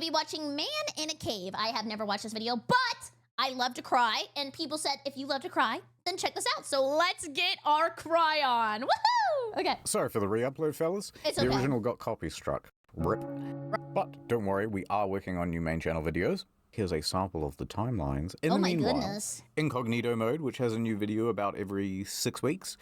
be watching Man in a Cave. I have never watched this video, but I love to cry, and people said, if you love to cry, then check this out. So let's get our cry on. Woohoo! Okay. Sorry for the re-upload, fellas. It's the okay. original got copy struck. Rip. But don't worry, we are working on new main channel videos. Here's a sample of the timelines. In the meanwhile, goodness. Incognito mode, which has a new video about every 6 weeks.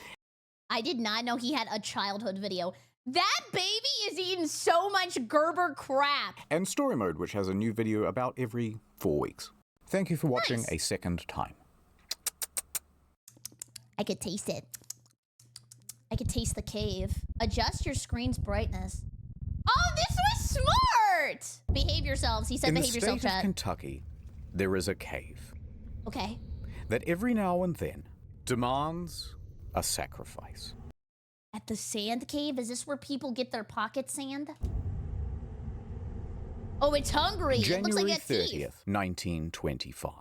I did not know he had a childhood video. That baby is eating so much Gerber crap. And story mode, which has a new video about every 4 weeks. Thank you for watching a second time. I could taste it. I could taste the cave. Adjust your screen's brightness. Oh, this was smart! Behave yourselves. He said behave yourself, In the state chat. of Kentucky, there is a cave Okay. that every now and then demands a sacrifice. At the sand cave? Is this where people get their pocket sand? Oh, it's hungry. It looks like January a thief. 30th, 1925.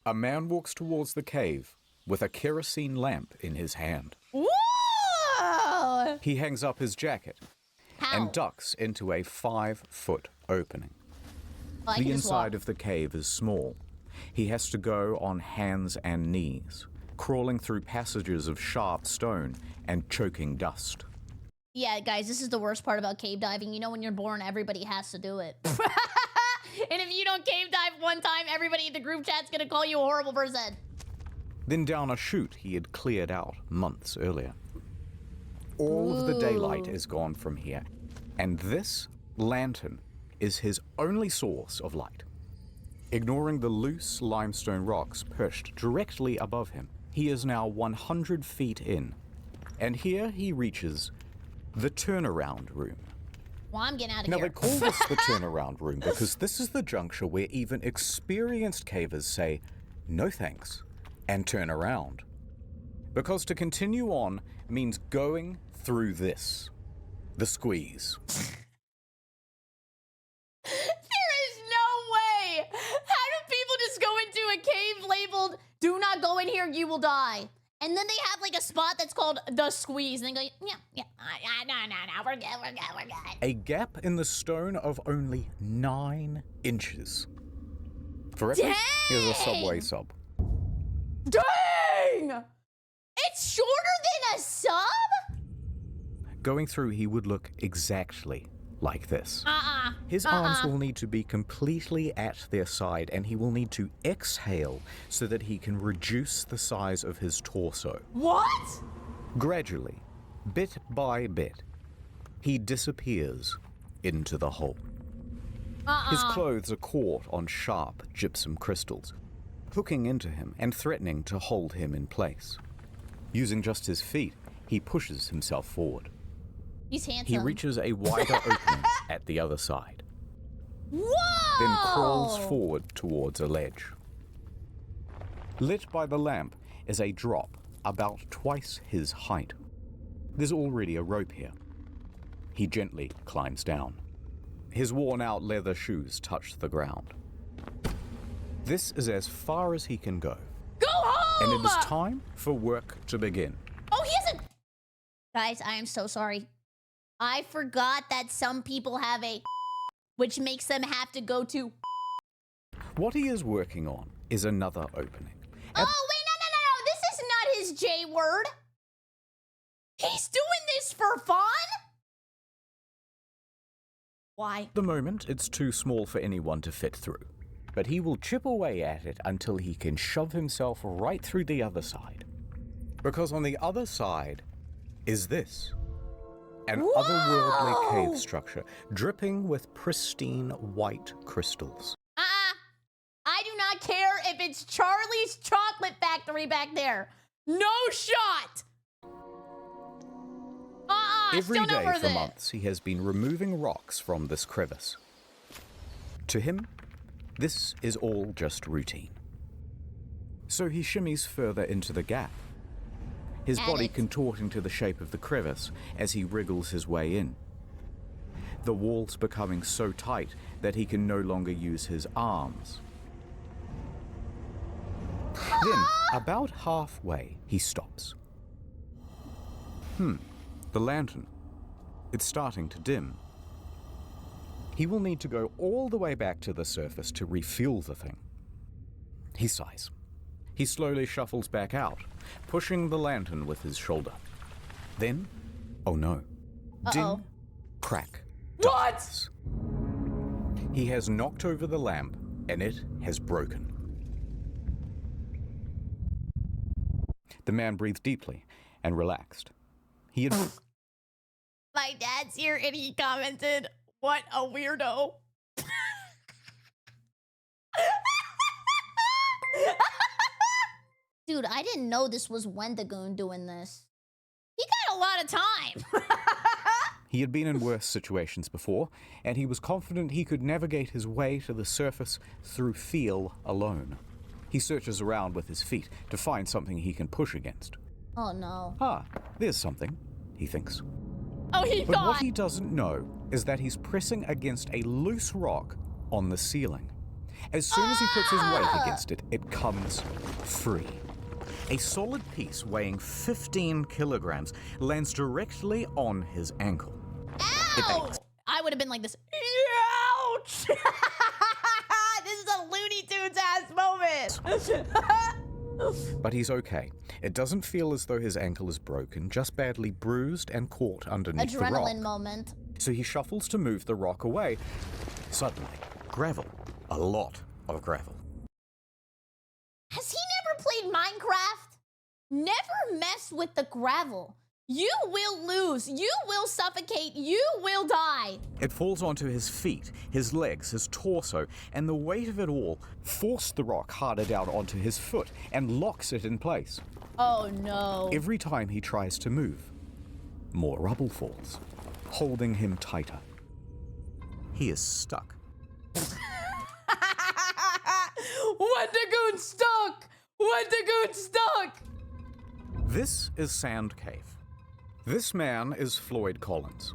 A man walks towards the cave with a kerosene lamp in his hand. Whoa! He hangs up his jacket How? and ducks into a 5-foot opening. Oh, I The can just walk. inside of the cave is small. He has to go on hands and knees, crawling through passages of sharp stone and choking dust. Yeah, guys, this is the worst part about cave diving. You know, when you're born, everybody has to do it. And if you don't cave dive one time, everybody in the group chat's gonna call you a horrible person. Then down a chute he had cleared out months earlier. All of the daylight is gone from here, and this lantern is his only source of light. Ignoring the loose limestone rocks perched directly above him, he is now 100 feet in, and here he reaches the turnaround room. Well, I'm getting out of Now, here. they call this the turnaround room because this is the juncture where even experienced cavers say, no thanks, and turn around. Because to continue on means going through this, the squeeze. There is no way! How do people just go into a cave labeled, do not go in here, you will die? And then they have like a spot that's called the squeeze, and they go, no, we're good. A gap in the stone of only 9 inches. For reference, here's a Subway sub. Dang! It's shorter than a sub? Going through, he would look exactly like this. His arms will need to be completely at their side, and he will need to exhale so that he can reduce the size of his torso. What? Gradually, bit by bit, he disappears into the hole. His clothes are caught on sharp gypsum crystals, hooking into him and threatening to hold him in place. Using just his feet, he pushes himself forward. He's handsome. He reaches a wider opening at the other side, Whoa! then crawls forward towards a ledge. Lit by the lamp is a drop about twice his height. There's already a rope here. He gently climbs down. His worn-out leather shoes touch the ground. This is as far as he can go. Go home! And it is time for work to begin. Oh, he hasn't. Guys, I am so sorry. I forgot that some people have a which makes them have to go to. What he is working on is another opening. Oh, wait, no. This is not his J word. He's doing this for fun? Why? At the moment, it's too small for anyone to fit through. But he will chip away at it until he can shove himself right through the other side. Because on the other side is this. An otherworldly cave structure, dripping with pristine white crystals. I do not care if it's Charlie's Chocolate Factory back there. No shot! Every still not day worth for it. months, he has been removing rocks from this crevice. To him, this is all just routine. So he shimmies further into the gap, his body contorting to the shape of the crevice as he wriggles his way in. The walls becoming so tight that he can no longer use his arms. Then, about halfway, he stops. The lantern. It's starting to dim. He will need to go all the way back to the surface to refuel the thing. He sighs. He slowly shuffles back out, pushing the lantern with his shoulder. Then, oh no. Ding, crack, darkness. He has knocked over the lamp, and it has broken. The man breathed deeply and relaxed. He had... My dad's here and he commented, "What a weirdo." Dude, I didn't know this was Wendigoon doing this. He got a lot of time. He had been in worse situations before, and he was confident he could navigate his way to the surface through feel alone. He searches around with his feet to find something he can push against. Oh no. Ah, there's something, he thinks. Oh, he But thought. what he doesn't know is that he's pressing against a loose rock on the ceiling. As soon as he puts his weight against it, it comes free. A solid piece weighing 15 kilograms lands directly on his ankle. Ow! I would have been like this. Ouch! This is a Looney Tunes ass moment. But he's okay. It doesn't feel as though his ankle is broken, just badly bruised and caught underneath the rock. Adrenaline moment. So he shuffles to move the rock away. Suddenly, gravel. A lot of gravel. Has he never played Minecraft? Never mess with the gravel. You will lose. You will suffocate. You will die. It falls onto his feet, his legs, his torso, and the weight of it all forced the rock harder down onto his foot and locks it in place. Oh no. Every time he tries to move, more rubble falls, holding him tighter. He is stuck. Wendigoon stuck! Wendigoon stuck! This is Sand Cave. This man is Floyd Collins.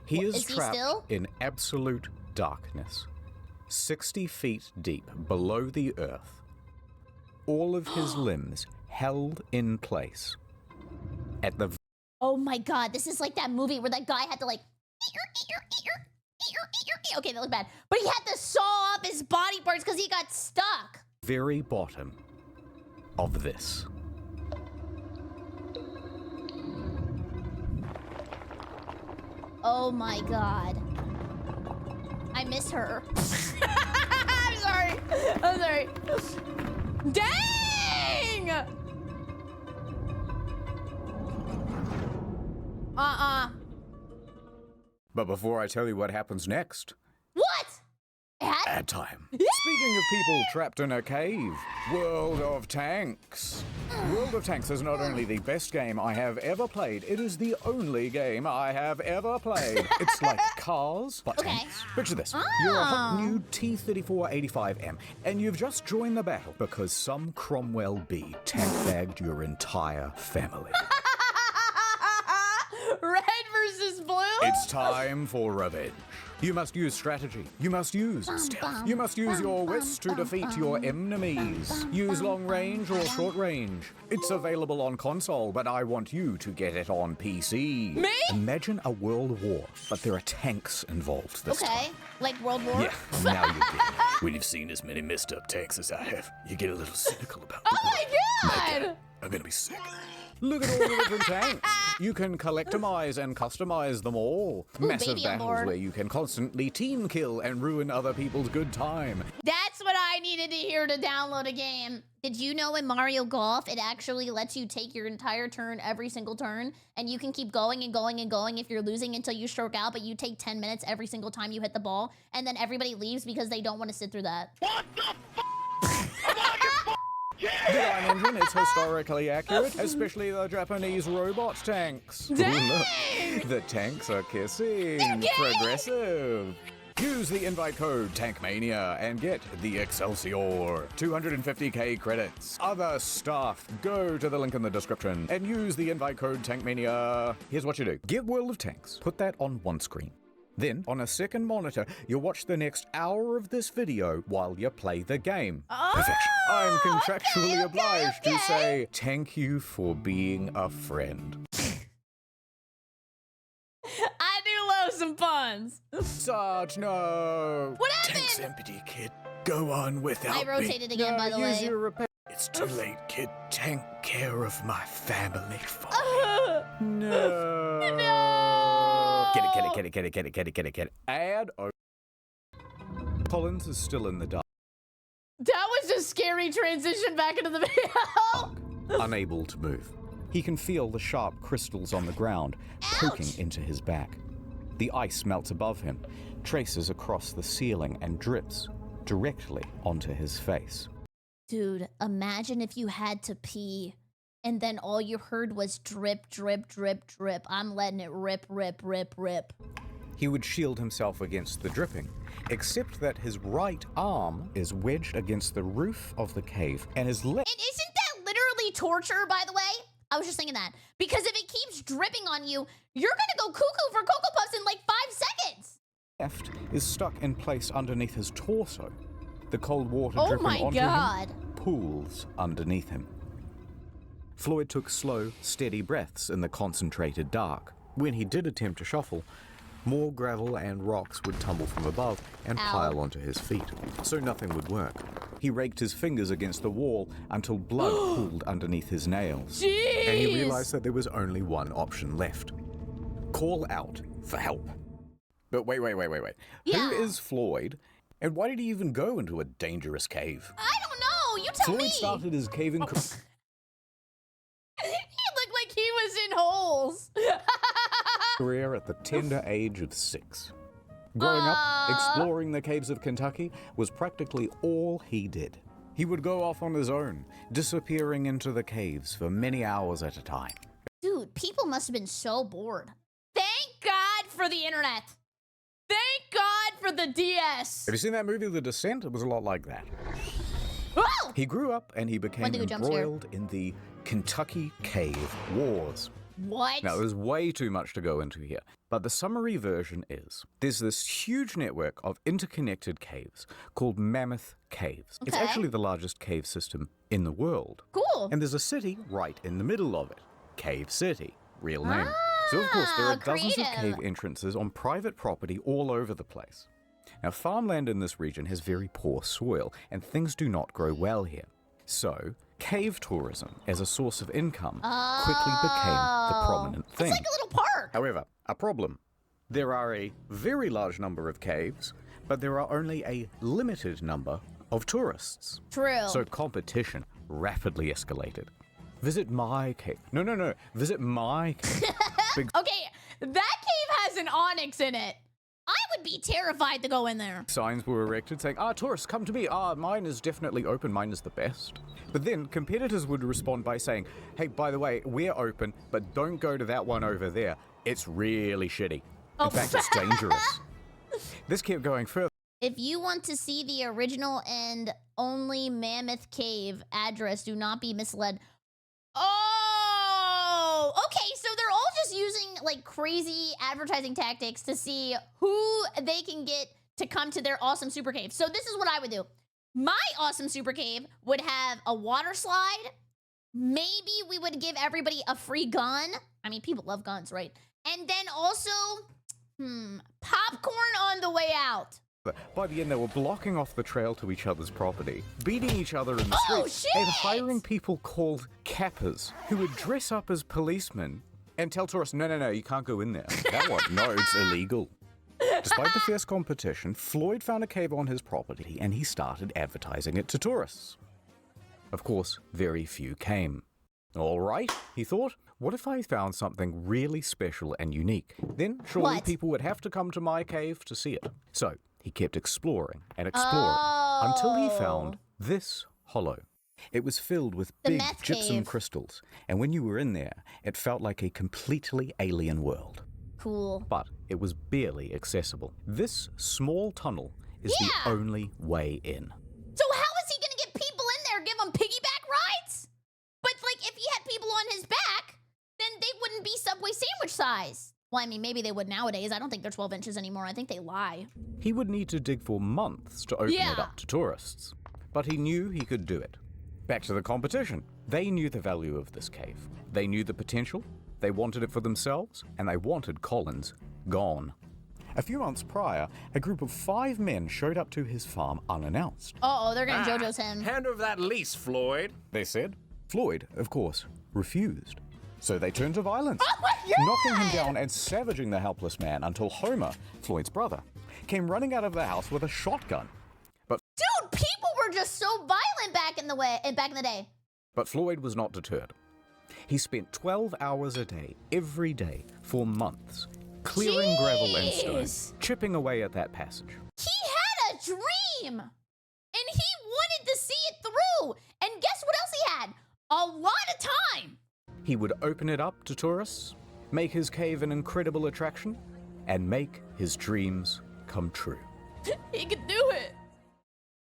He is Is he trapped still? in absolute darkness, 60 feet deep below the earth. All of his limbs held in place. At the Oh my god, this is like that movie where that guy had to like... Okay, that looked bad. But he had to saw up his body parts because he got stuck. very bottom of this. Oh my god. I miss her. I'm sorry. I'm sorry. Dang! But before I tell you what happens next, What? ad time. Speaking of people trapped in a cave, World of Tanks. World of Tanks is not only the best game I have ever played, it is the only game I have ever played. It's like cars, but Okay. tanks. Picture this. You're a hot new T-34-85M, and you've just joined the battle because some Cromwell B tank-bagged your entire family. Red versus blue? It's time for revenge. You must use strategy. You must use stealth. You must use your wits to defeat your enemies. Use long range or short range. It's available on console, but I want you to get it on PC. Me? Imagine a world war, but there are tanks involved this time. Okay, like World War? Yeah, now you get it. When you've seen as many messed up tanks as I have, you get a little cynical about the Oh my god! I'm gonna be sick. Look at all the different tanks. You can collectimize and customize them all. Ooh, Massive baby on battles board. where you can constantly team kill and ruin other people's good time. That's what I needed to hear to download a game. Did you know in Mario Golf, it actually lets you take your entire turn every single turn, and you can keep going and going and going if you're losing until you stroke out, but you take 10 minutes every single time you hit the ball, and then everybody leaves because they don't want to sit through that. What the f***? The Iron Engine is historically accurate, especially the Japanese robot tanks. Ooh, Dang! look, the tanks are kissing. gay! Progressive. Use the invite code TANKMANIA and get the Excelsior. 250k credits. Other stuff. Go to the link in the description and use the invite code TANKMANIA. Here's what you do. Get World of Tanks. Put that on one screen. Then, on a second monitor, you'll watch the next hour of this video while you play the game. Perfection. I'm contractually obliged to say thank you for being a friend. I do love some fun. hands. Sarge, no! What Tank's happened? empty, kid. Go on without I rotated me. again, by the use way. your repair. It's too late, kid. Tank care of my family for me. No. No. Get it. Add o. Collins is still in the dark, That was a scary transition back into the video. unable to move. He can feel the sharp crystals on the ground poking Ouch. into his back. The ice melts above him, traces across the ceiling, and drips directly onto his face. Dude, imagine if you had to pee and then all you heard was drip, drip, drip, drip. I'm letting it rip, rip, rip, rip. He would shield himself against the dripping, except that his right arm is wedged against the roof of the cave, and his left And isn't that literally torture, by the way? I was just thinking that. Because if it keeps dripping on you, you're gonna go cuckoo for Cocoa Puffs in like 5 seconds. is stuck in place underneath his torso. The cold water Oh dripping my onto God. him pools underneath him. Floyd took slow, steady breaths in the concentrated dark. When he did attempt to shuffle, more gravel and rocks would tumble from above and Ow. pile onto his feet, so nothing would work. He raked his fingers against the wall until blood pooled underneath his nails. Jeez. And he realized that there was only one option left. Call out for help. But wait. Yeah. Who is Floyd, and why did he even go into a dangerous cave? I don't know. You tell Floyd me. started his caving He looked like he was in holes. career at the tender age of 6. Growing up, exploring the caves of Kentucky was practically all he did. He would go off on his own, disappearing into the caves for many hours at a time. Dude, people must have been so bored. Thank God for the internet. Thank God for the DS. Have you seen that movie, The Descent? It was a lot like that. Whoa! He grew up and he became One thing, a jump scare. embroiled in the Kentucky Cave Wars. What? Now, there's way too much to go into here, but the summary version is there's this huge network of interconnected caves called Mammoth Caves. It's Okay. actually the largest cave system in the world. Cool. And there's a city right in the middle of it, Cave City, real name. So, of course, there are dozens of creative. cave entrances on private property all over the place. Now, farmland in this region has very poor soil, and things do not grow well here. So, cave tourism as a source of income quickly became the prominent thing. It's like a little park. However, a problem. There are a very large number of caves, but there are only a limited number of tourists. True. So competition rapidly escalated. Visit my cave. No. Visit my cave. Okay, that cave has an onyx in it. I would be terrified to go in there. Signs were erected saying, tourists, come to me. Mine is definitely open. Mine is the best. But then competitors would respond by saying, hey, by the way, we're open, but don't go to that one over there. It's really shitty. Oh. In fact, it's dangerous. This kept going further. If you want to see the original and only Mammoth Cave address, do not be misled. Oh, okay. So they're all just using like crazy advertising tactics to see who they can get to come to their awesome super cave. So this is what I would do. My awesome super cave would have a water slide. Maybe we would give everybody a free gun. I mean, people love guns, right? And then also, popcorn on the way out. By the end, they were blocking off the trail to each other's property, beating each other in the Oh, streets, and shit! hiring people called cappers who would dress up as policemen and tell tourists, no, you can't go in there. That one, no, it's illegal. Despite the fierce competition, Floyd found a cave on his property and he started advertising it to tourists. Of course, very few came. All right, he thought, what if I found something really special and unique? Then surely What? people would have to come to my cave to see it. So he kept exploring and exploring until he found this hollow. It was filled with The big meth gypsum cave. crystals, and when you were in there, it felt like a completely alien world. Cool. But it was barely accessible. This small tunnel is Yeah. the only way in. So how is he gonna get people in there? Give them piggyback rides? But like, if he had people on his back, then they wouldn't be Subway sandwich size. Well, I mean, maybe they would nowadays. I don't think they're 12 inches anymore. I think they lie. He would need to dig for months to open it Yeah. up to tourists. But he knew he could do it. Back to the competition. They knew the value of this cave. They knew the potential. They wanted it for themselves, and they wanted Collins gone. A few months prior, a group of 5 men showed up to his farm unannounced. Uh-oh, they're gonna JoJo's him. Hand over that lease, Floyd. They said. Floyd, of course, refused. So they turned to violence, Oh my God! knocking him down and savaging the helpless man until Homer, Floyd's brother, came running out of the house with a shotgun. Dude, people were just so violent back in the day. But Floyd was not deterred. He spent 12 hours a day, every day, for months, clearing gravel and Jeez. stone, chipping away at that passage. He had a dream, and he wanted to see it through. And guess what else he had? A lot of time. He would open it up to tourists, make his cave an incredible attraction, and make his dreams come true. He could do it.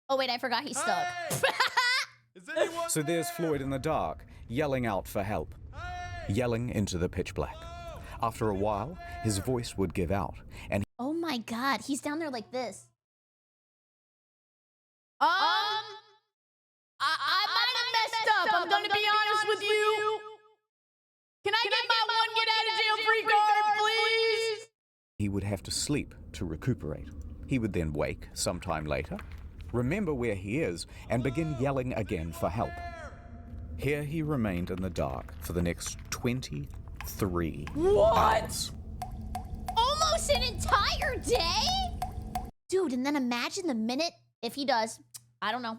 Oh wait, I forgot he's stuck. Is anyone So there's Floyd in the dark, yelling out for help, yelling into the pitch black. After a while, his voice would give out, and Oh my God, he's down there like this. I might have messed up. I'm gonna be honest with you. Can I get my one get out of jail free card, please? he would have to sleep to recuperate. He would then wake sometime later, remember where he is, and begin yelling again for help. Here he remained in the dark for the next 23 hours. Almost an entire day? Dude, and then imagine the minute, if he does, I don't know.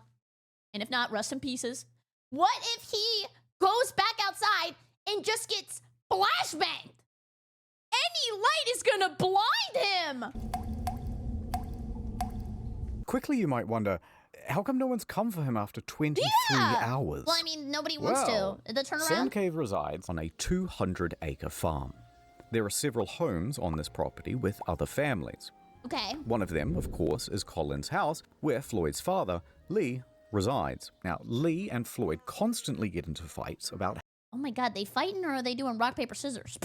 And if not, rest in pieces. What if he goes back outside and just gets flashbanged? Any light is gonna blind him! Quickly you might wonder, how come no one's come for him after 23 hours? Well, I mean, nobody wants Well, to. The turnaround? Sand Cave resides on a 200-acre farm. There are several homes on this property with other families. Okay. One of them, of course, is Colin's house, where Floyd's father, Lee, resides. Now, Lee and Floyd constantly get into fights about Oh my God, they fighting or are they doing rock, paper, scissors?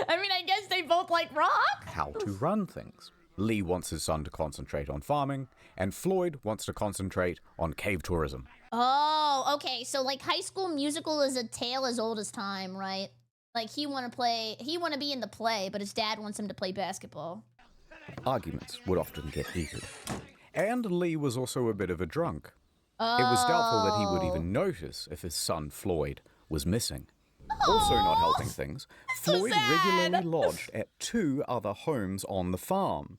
I mean, I guess they both like rock. how to run things. Lee wants his son to concentrate on farming, and Floyd wants to concentrate on cave tourism. Oh, okay. So like High School Musical is a tale as old as time, right? Like he want to be in the play, but his dad wants him to play basketball. Arguments would often get heated. And Lee was also a bit of a drunk. It was doubtful that he would even notice if his son Floyd was missing. Also not helping things, so Floyd sad. regularly lodged at 2 other homes on the farm.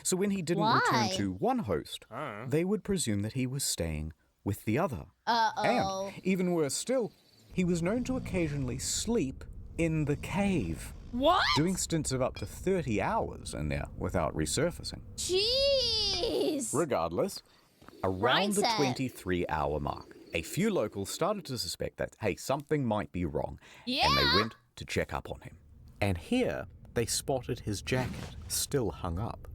So when he didn't return Why? to one host, they would presume that he was staying with the other. Uh-oh. And, even worse still, he was known to occasionally sleep in the cave, What? doing stints of up to 30 hours in there without resurfacing. Jeez. Regardless, around the Mindset. 23-hour mark, a few locals started to suspect that, hey, something might be wrong, and Yeah. they went to check up on him. And here, they spotted his jacket still hung up.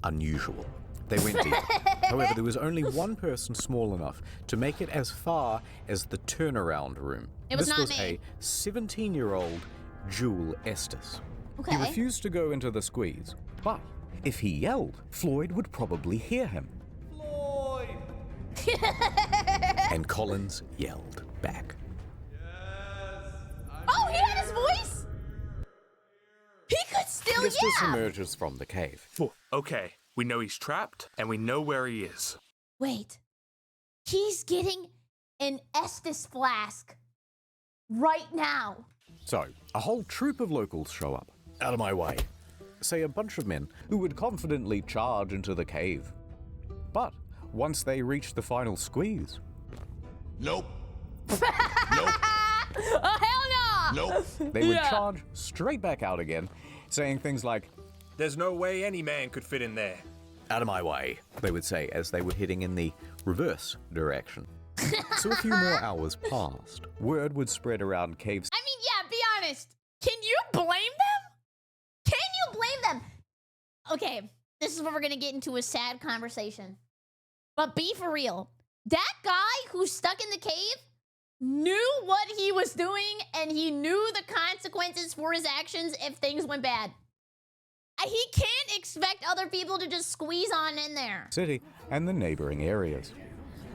Unusual. They went deeper. However, there was only one person small enough to make it as far as the turnaround room. It was this not was me. a 17-year-old Jewel Estes. Okay. He refused to go into the squeeze, but if he yelled, Floyd would probably hear him. And Collins yelled back. Oh, he had his voice? He could still Estes yeah. emerges from the cave. Okay, we know he's trapped, and we know where he is. Wait. He's getting an Estes flask right now. So, a whole troop of locals show up. Out of my way. Say a bunch of men who would confidently charge into the cave. But once they reach the final squeeze, Nope. Oh, hell no! Nope. they would Yeah. charge straight back out again, saying things like, There's no way any man could fit in there. "Out of my way," they would say as they were heading in the reverse direction. So a few more hours passed. Word would spread around caves. I mean, yeah, be honest. Can you blame them? Can you blame them? Okay, this is where we're gonna get into a sad conversation. But be for real. That guy who's stuck in the cave knew what he was doing and he knew the consequences for his actions if things went bad. He can't expect other people to just squeeze on in there. City and the neighboring areas.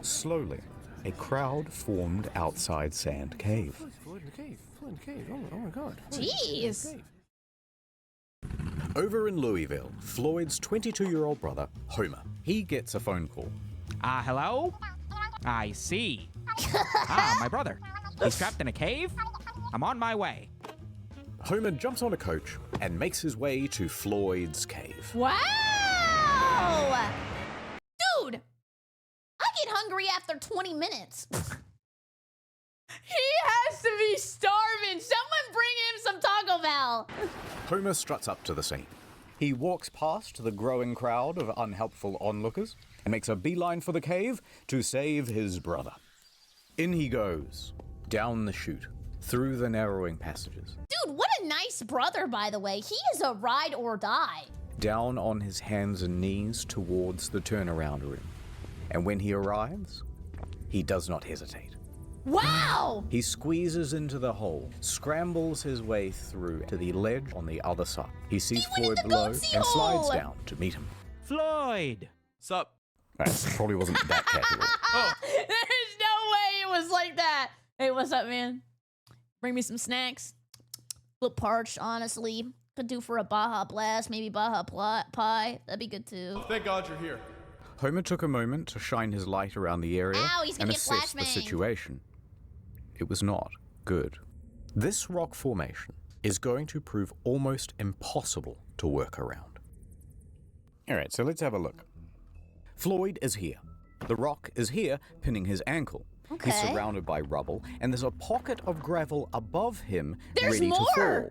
Slowly, a crowd formed outside Sand Cave. Floyd in the cave. Oh my god. Jeez. Over in Louisville, Floyd's 22-year-old brother, Homer, he gets a phone call. Hello? I see. My brother. He's trapped in a cave? I'm on my way. Homer jumps on a coach and makes his way to Floyd's cave. Wow! Dude, I get hungry after 20 minutes. He has to be starving. Someone bring him some Taco Bell. Homer struts up to the scene. He walks past the growing crowd of unhelpful onlookers and makes a beeline for the cave to save his brother. In he goes, down the chute, through the narrowing passages. Dude, what a nice brother, by the way. He is a ride or die. Down on his hands and knees towards the turnaround room. And when he arrives, he does not hesitate. Wow! He squeezes into the hole, scrambles his way through to the ledge on the other side. He sees Floyd below and slides down to meet him. Floyd! Sup? That probably wasn't that casual. There's no way it was like that. Hey, what's up, man? Bring me some snacks. Look parched, honestly. Could do for a Baja Blast, maybe Baja Pie. That'd be good too. Thank God you're here. Homer took a moment to shine his light around the area Ow, he's gonna and get assess the flashbanged. situation. It was not good. This rock formation is going to prove almost impossible to work around. All right, so let's have a look. Floyd is here. The rock is here, pinning his ankle. Okay. He's surrounded by rubble, and there's a pocket of gravel above him There's ready more! to fall.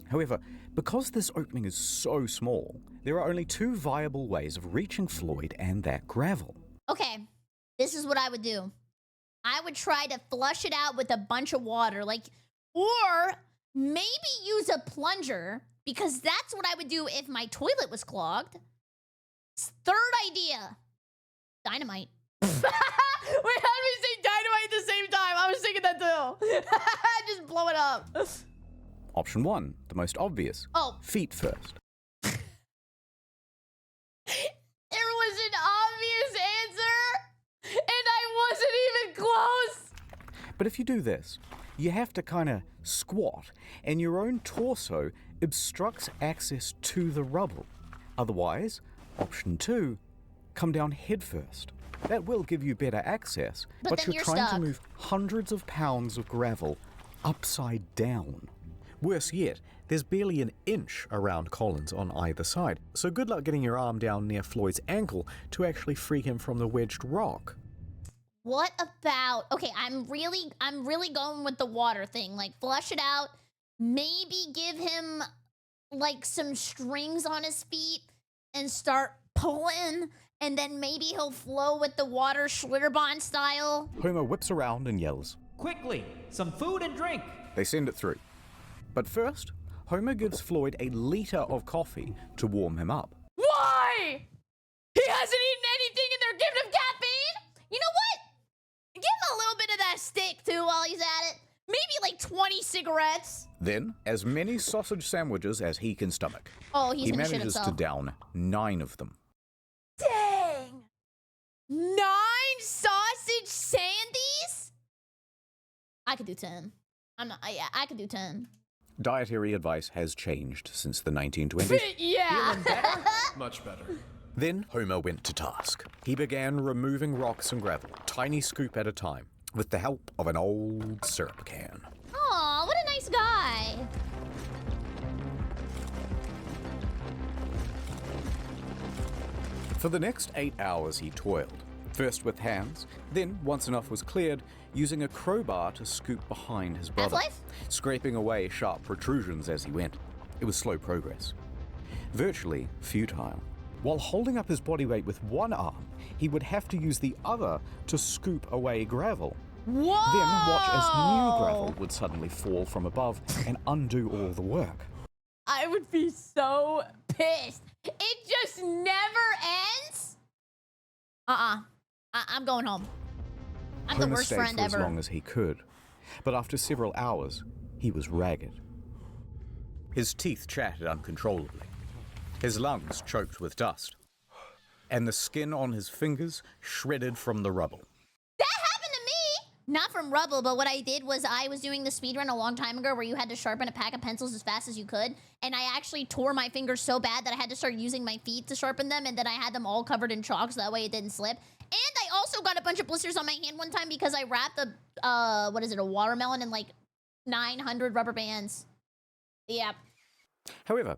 However, because this opening is so small, there are only two viable ways of reaching Floyd and that gravel. Okay, this is what I would do. I would try to flush it out with a bunch of water, or maybe use a plunger, because that's what I would do if my toilet was clogged. Third idea, dynamite. Wait, how do we say dynamite at the same time? I was thinking that too. Just blow it up. Option 1, the most obvious. Oh. Feet first. There was an obvious answer, and I wasn't even close. But if you do this, you have to kind of squat, and your own torso obstructs access to the rubble. Otherwise, option 2, come down head first. That will give you better access, But then you're you're trying stuck. to move hundreds of pounds of gravel upside down. Worse yet, there's barely an inch around Collins on either side, so good luck getting your arm down near Floyd's ankle to actually free him from the wedged rock. What about, okay, I'm really going with the water thing. Flush it out. Maybe give him some strings on his feet and start pulling, and then maybe he'll flow with the water Schlitterbahn style. Homer whips around and yells. Quickly, some food and drink. They send it through. But first, Homer gives Floyd a liter of coffee to warm him up. Why? He hasn't eaten anything and they're giving him caffeine? You know what? Give him a little bit of that stick too while he's at it. Maybe 20 cigarettes. Then, as many sausage sandwiches as he can stomach. Oh, he's He gonna shit manages to himself. down 9 of them. Dang! 9 sausage sandies? I could do 10. I could do 10. Dietary advice has changed since the 1920s. Yeah. Feeling better? Much better. Then Homer went to task. He began removing rocks and gravel, tiny scoop at a time, with the help of an old syrup can. Aw, what a nice guy. For the next 8 hours he toiled, first with hands, then, once enough was cleared, using a crowbar to scoop behind his brother, Half-Life? scraping away sharp protrusions as he went. It was slow progress. Virtually futile. While holding up his body weight with one arm, he would have to use the other to scoop away gravel. Whoa! Then watch as new gravel would suddenly fall from above and undo all the work. I would be so pissed. It just never ends? I'm going home. I'm the Homer worst stayed friend for as ever. long as he could, but after several hours, he was ragged. His teeth chattered uncontrollably, his lungs choked with dust, and the skin on his fingers shredded from the rubble. That happened to me. Not from rubble, but what I did was I was doing the speedrun a long time ago where you had to sharpen a pack of pencils as fast as you could. And I actually tore my fingers so bad that I had to start using my feet to sharpen them. And then I had them all covered in chalk so that way it didn't slip. And I also got a bunch of blisters on my hand one time because I wrapped a watermelon in like 900 rubber bands. Yep. However,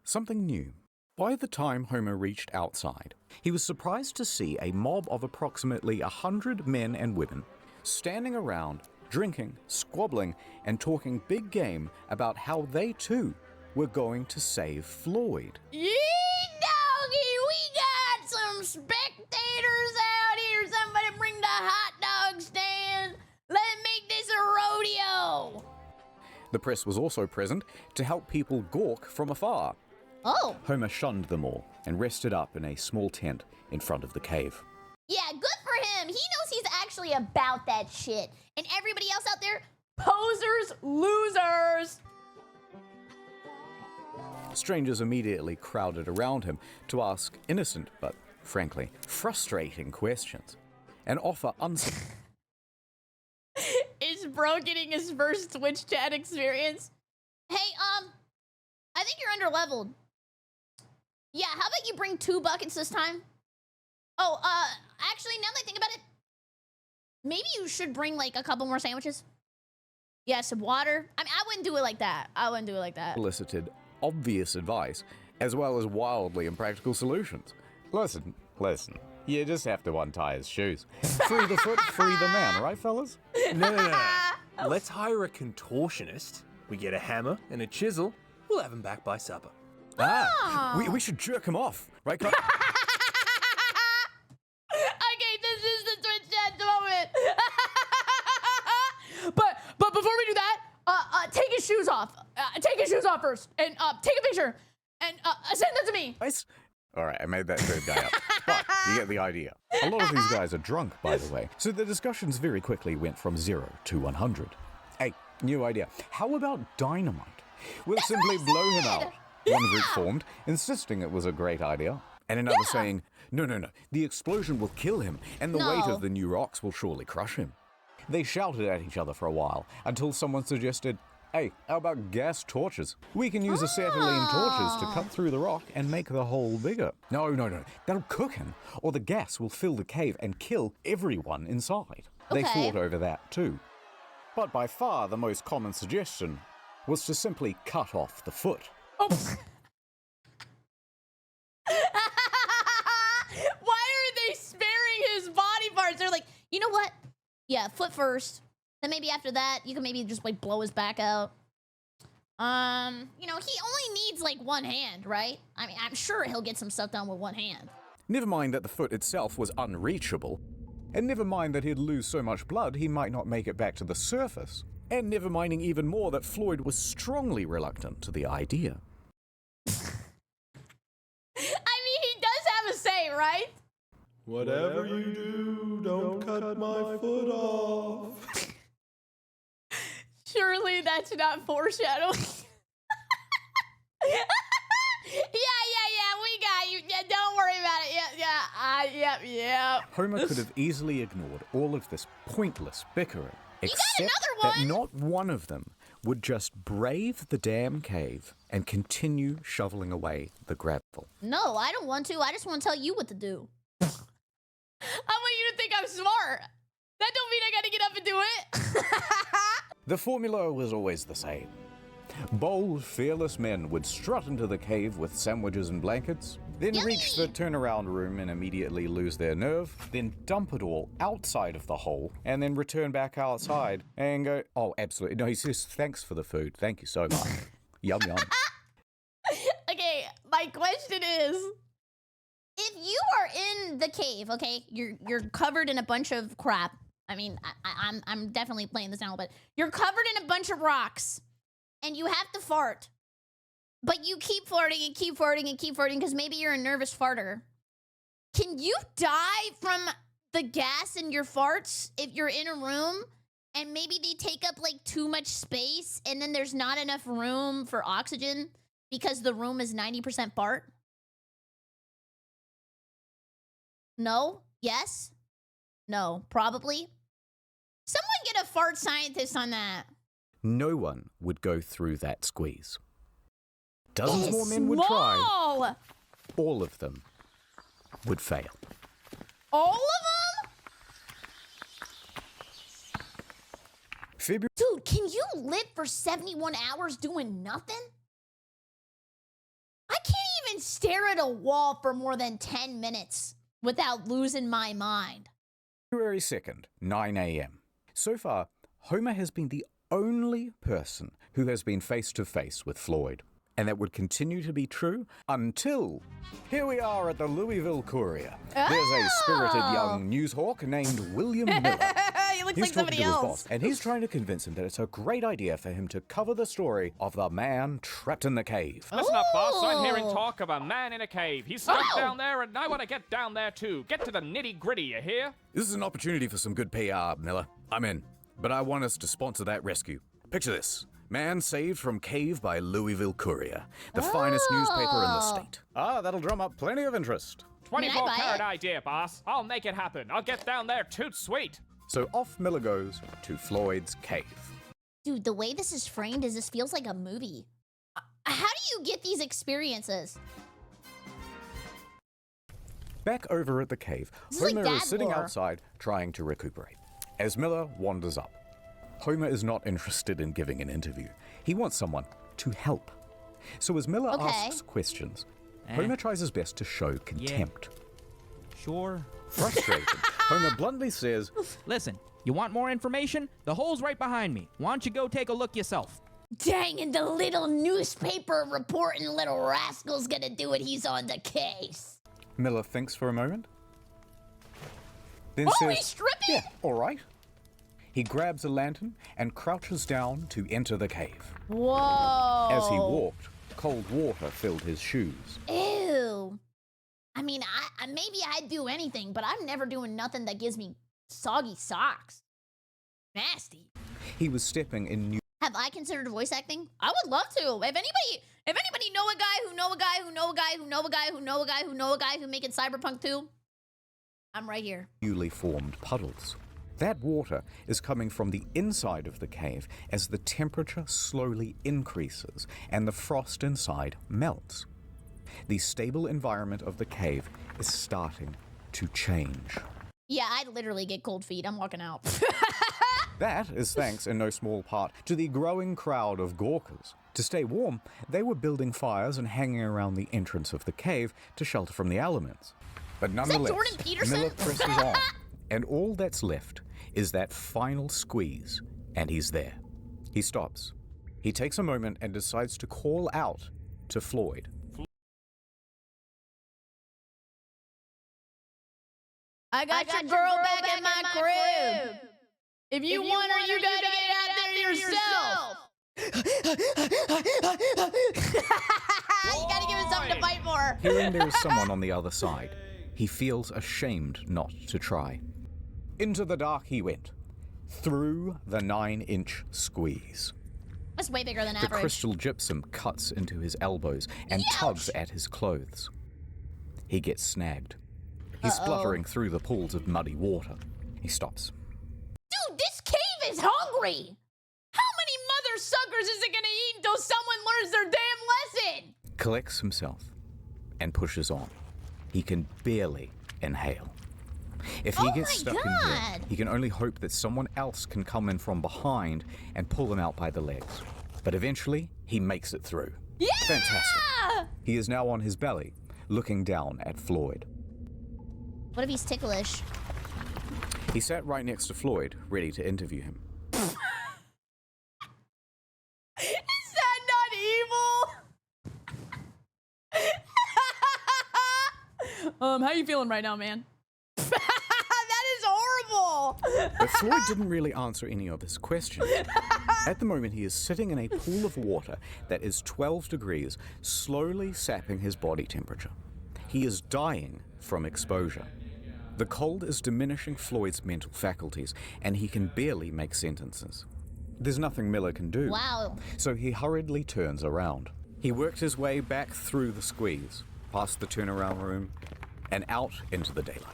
something new. By the time Homer reached outside, he was surprised to see a mob of approximately 100 men and women standing around, drinking, squabbling, and talking big game about how they too were going to save Floyd. Yee doggy, we got some spectators out here. Somebody bring the hot dog stand. Let's make this a rodeo. The press was also present to help people gawk from afar. Oh. Homer shunned them all and rested up in a small tent in front of the cave. Yeah, good for him. He knows he's actually about that shit. And everybody else out there, posers, losers. Strangers immediately crowded around him to ask innocent but, frankly, frustrating questions and offer Is bro getting his first Twitch chat experience? Hey, I think you're underleveled. Yeah, how about you bring 2 buckets this time? Oh, actually, now that I think about it, maybe you should bring, like, a couple more sandwiches. Yeah, some water. I mean, I wouldn't do it like that. Elicited obvious advice, as well as wildly impractical solutions. Listen, you just have to untie his shoes. Free the foot, free the man, right, fellas? No. Let's hire a contortionist. We get a hammer and a chisel. We'll have him back by supper. We should jerk him off, right? Okay, this is the Twitch chat moment. but before we do that, take his shoes off. Take his shoes off first, and take a picture, and send them to me. Nice. All right, I made that third guy up. But you get the idea. A lot of these guys are drunk, by the way, so the discussions very quickly went from 0 to 100. Hey, new idea. How about dynamite? We'll simply blow him out. One group formed, insisting it was a great idea, and another saying, no, the explosion will kill him, and the weight of the new rocks will surely crush him. They shouted at each other for a while, until someone suggested, hey, how about gas torches? We can use acetylene torches to cut through the rock and make the hole bigger. No, that'll cook him, or the gas will fill the cave and kill everyone inside. They fought over that too. But by far the most common suggestion was to simply cut off the foot. Oh. Why are they sparing his body parts? They're like, you know what? Yeah, foot first. Then maybe after that, you can maybe just like blow his back out. You know, he only needs like one hand, right? I mean, I'm sure he'll get some stuff done with one hand. Never mind that the foot itself was unreachable. And never mind that he'd lose so much blood he might not make it back to the surface. And never minding even more that Floyd was strongly reluctant to the idea. I mean, he does have a say, right? Whatever you do, don't cut my foot off. Surely that's not foreshadowing. Yeah, we got you. Yeah, don't worry about it. Yeah. Homer could have easily ignored all of this pointless bickering, except another that one. not one of them would just brave the damn cave and continue shoveling away the gravel. No, I don't want to. I just want to tell you what to do. I want you to think I'm smart. That don't mean I gotta get up and do it. The formula was always the same. Bold, fearless men would strut into the cave with sandwiches and blankets, then reach the turnaround room and immediately lose their nerve, then dump it all outside of the hole, and then return back outside and go, oh, absolutely. No, he says, thanks for the food. Thank you so much. Yum, yum. Okay, my question is, if you are in the cave, okay, you're covered in a bunch of crap. I mean, I'm definitely playing this now, but you're covered in a bunch of rocks, and you have to fart, but you keep farting and keep farting and keep farting because maybe you're a nervous farter. Can you die from the gas in your farts if you're in a room and maybe they take up like too much space and then there's not enough room for oxygen because the room is 90% fart? No? Yes? No? Probably? Someone get a fart scientist on that. No one would go through that squeeze. Dozens It's more men would try. small. All of them would fail. All of them? February. Dude, can you live for 71 hours doing nothing? I can't even stare at a wall for more than 10 minutes without losing my mind. February 2nd, 9 a.m. So far, Homer has been the only person who has been face to face with Floyd. And that would continue to be true until here we are at the Louisville Courier. There's a spirited young newshawk named William Miller. He looks He's like somebody talking to his else. boss, and he's trying to convince him that it's a great idea for him to cover the story of the man trapped in the cave. Listen up, boss. I'm hearing Oh. talk of a man in a cave. He's stuck Oh. down there, and I want to get down there too. Get to the nitty-gritty, you hear? This is an opportunity for some good PR, Miller. I'm in, but I want us to sponsor that rescue. Picture this. Man saved from cave by Louisville Courier, the finest newspaper in the state. That'll drum up plenty of interest. I mean, I'd 24 buy carat it. idea, boss. I'll make it happen. I'll get down there toot sweet. So off Miller goes to Floyd's cave. Dude, the way this is framed is this feels like a movie. How do you get these experiences? Back over at the cave, This is like Homer is dad sitting lore. outside trying to recuperate. As Miller wanders up, Homer is not interested in giving an interview. He wants someone to help. So as Miller Okay. asks questions, Homer tries his best to show contempt. Sure. Frustrated, Homer bluntly says, Listen, you want more information? The hole's right behind me. Why don't you go take a look yourself? Dang, and the little newspaper reporting little rascal's gonna do it. He's on the case. Miller thinks for a moment, then Oh, says, he's stripping? yeah, all right. He grabs a lantern and crouches down to enter the cave. Whoa. As he walked, cold water filled his shoes. Ew. I mean, I maybe I'd do anything, but I'm never doing nothing that gives me soggy socks. Nasty. He was stepping in new Have I considered voice acting? I would love to. If anybody know a guy who know a guy who know a guy who know a guy who know a guy who know a guy who making Cyberpunk 2, I'm right here. newly formed puddles. That water is coming from the inside of the cave as the temperature slowly increases and the frost inside melts. The stable environment of the cave is starting to change. Yeah, I'd literally get cold feet. I'm walking out. That is thanks in no small part to the growing crowd of Gawkers. To stay warm, they were building fires and hanging around the entrance of the cave to shelter from the elements. But nonetheless, Jordan Peterson? Miller presses on, and all that's left is that final squeeze, and he's there. He stops. He takes a moment and decides to call out to Floyd. I got your girl back in my crib. If you want her, you gotta get out there yourself. You gotta give him something to fight for. Hearing there is someone on the other side, he feels ashamed not to try. Into the dark he went, through the 9-inch squeeze. That's way bigger than The average. crystal gypsum cuts into his elbows and tugs at his clothes. He gets snagged. He's spluttering through the pools of muddy water. He stops. Dude, this cave is hungry. How many mother suckers is it gonna eat until someone learns their damn lesson? Collects himself and pushes on. He can barely inhale. If he Oh gets my stuck in here, God. he can only hope that someone else can come in from behind and pull him out by the legs. But eventually, he makes it through. Yeah! Fantastic. He is now on his belly, looking down at Floyd. What if he's ticklish? He sat right next to Floyd, ready to interview him. Is that not evil? How you feeling right now, man? That is horrible. But Floyd didn't really answer any of his questions. At the moment, he is sitting in a pool of water that is 12 degrees, slowly sapping his body temperature. He is dying from exposure. The cold is diminishing Floyd's mental faculties, and he can barely make sentences. There's nothing Miller can do. Wow. So he hurriedly turns around. He worked his way back through the squeeze, past the turnaround room, and out into the daylight.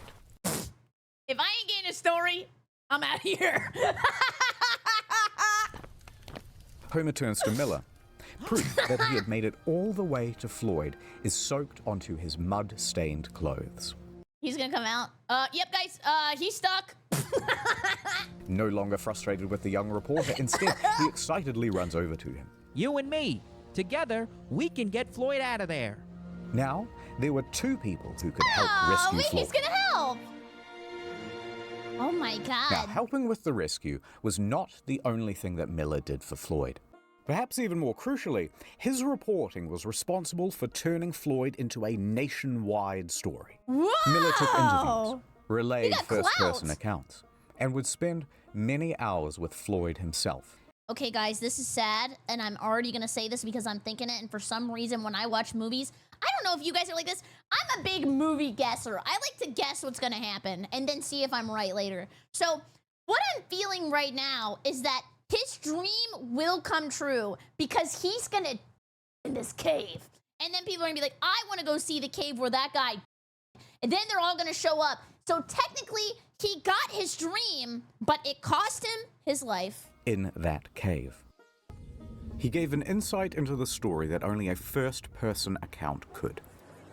If I ain't getting a story, I'm out of here. Homer turns to Miller. Proof that he had made it all the way to Floyd is soaked onto his mud-stained clothes. He's gonna come out. Yep, guys. He's stuck. No longer frustrated with the young reporter, instead, he excitedly runs over to him. You and me. Together, we can get Floyd out of there. Now, there were two people who could help rescue wait, Floyd. he's gonna help. Oh my god. Now, helping with the rescue was not the only thing that Miller did for Floyd. Perhaps even more crucially, his reporting was responsible for turning Floyd into a nationwide story. Whoa! Miller took interviews, He relayed got first-person clout. accounts, and would spend many hours with Floyd himself. Okay, guys, this is sad, and I'm already gonna say this because I'm thinking it, and for some reason, when I watch movies, I don't know if you guys are like this, I'm a big movie guesser. I like to guess what's gonna happen, and then see if I'm right later. So, what I'm feeling right now is that his dream will come true because he's gonna in this cave. And then people are gonna be like, I wanna go see the cave where that guy, and then they're all gonna show up. So technically, he got his dream, but it cost him his life. In that cave. He gave an insight into the story that only a first-person account could,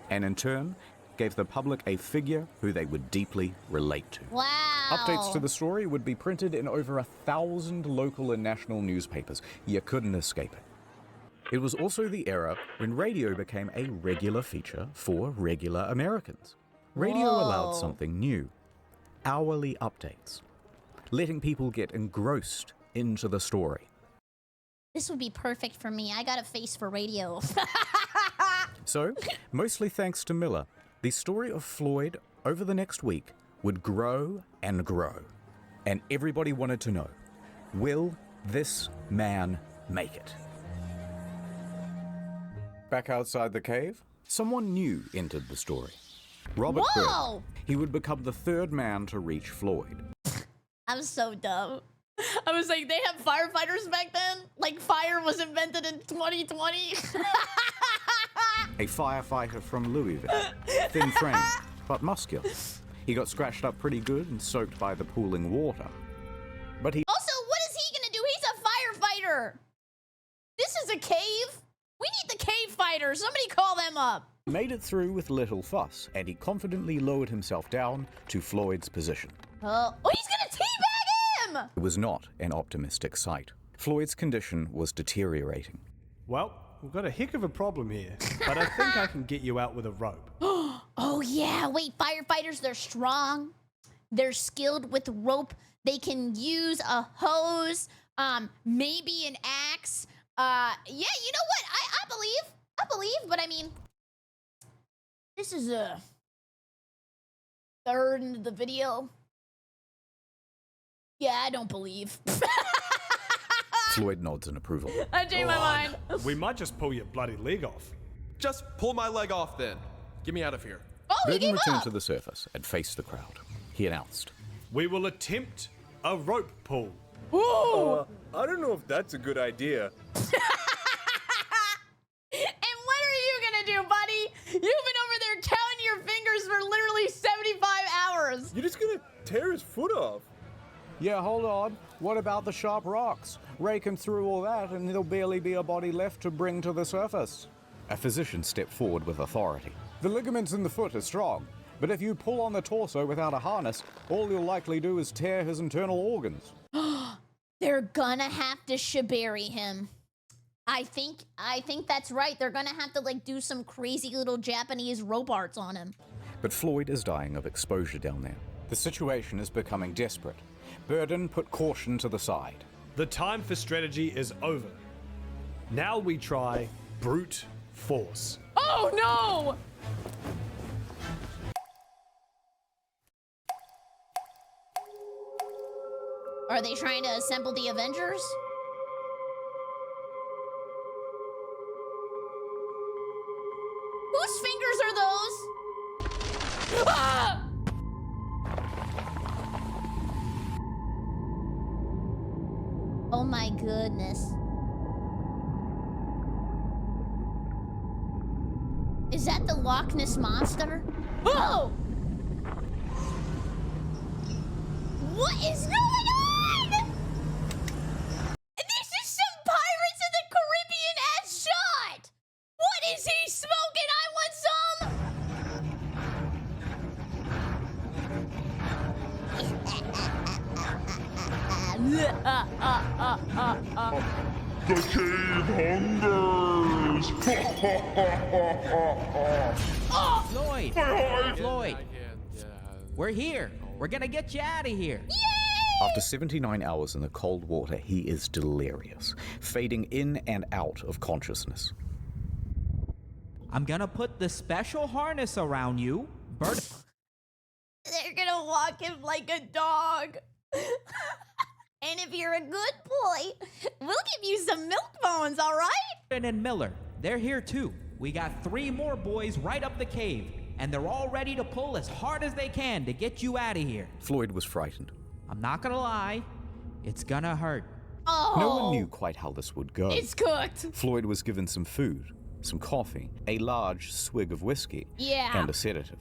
and in turn, gave the public a figure who they would deeply relate to. Wow. Updates to the story would be printed in over 1,000 local and national newspapers. You couldn't escape it. It was also the era when radio became a regular feature for regular Americans. Radio allowed Whoa. something new, hourly updates, letting people get engrossed into the story. This would be perfect for me. I got a face for radio. So, mostly thanks to Miller, the story of Floyd over the next week would grow and grow. And everybody wanted to know, will this man make it? Back outside the cave, someone new entered the story. Robert Whoa! Berg. He would become the third man to reach Floyd. I'm so dumb. I was like, they have firefighters back then? Like fire was invented in 2020? A firefighter from Louisville, thin frame, but muscular. He got scratched up pretty good and soaked by the pooling water. But he Also, what is he gonna do? He's a firefighter. This is a cave. We need the cave fighters. Somebody call them up. made it through with little fuss, and he confidently lowered himself down to Floyd's position. Oh, he's gonna teabag him! It was not an optimistic sight. Floyd's condition was deteriorating. Well, we've got a heck of a problem here, but I think I can get you out with a rope. Oh yeah, wait, firefighters, they're strong. They're skilled with rope. They can use a hose, maybe an axe. Yeah, you know what? I believe, but I mean, this is a third into the video. Yeah, I don't believe. Floyd nods in approval. I changed my mind. We might just pull your bloody leg off. Just pull my leg off then. Get me out of here. Oh, he Burton gave returned up. to the surface and faced the crowd. He announced, We will attempt a rope pull. Ooh. I don't know if that's a good idea. And what are you gonna do, buddy? You've been over there counting your fingers for literally 75 hours. You're just gonna tear his foot off. "Yeah, hold on. What about the sharp rocks? Raking through all that and there'll barely be a body left to bring to the surface." A physician stepped forward with authority. "The ligaments in the foot are strong, but if you pull on the torso without a harness, all you'll likely do is tear his internal organs." They're gonna have to shibari him. I think that's right. They're gonna have to like do some crazy little Japanese rope arts on him. But Floyd is dying of exposure down there. The situation is becoming desperate. Burden put caution to the side. The time for strategy is over. Now we try brute force. Oh no! Are they trying to assemble the Avengers? Whose fingers are those? Ah! Oh my goodness. Is that the Loch Ness Monster? Oh! What is going on? This is some Pirates of the Caribbean ass shot. What is he smoking? I want some. The cave hungers! Floyd! Floyd! We're here. We're gonna get you out of here. After 79 hours in the cold water, he is delirious, fading in and out of consciousness. I'm gonna put the special harness around you. Bird. They're gonna walk him like a dog. And if you're a good boy, we'll give you some milk bones, all right? And Miller, they're here too. We got 3 more boys right up the cave, and they're all ready to pull as hard as they can to get you out of here. Floyd was frightened. I'm not gonna lie, it's gonna hurt. Oh. No one knew quite how this would go. It's cooked. Floyd was given some food, some coffee, a large swig of whiskey, Yeah. and a sedative.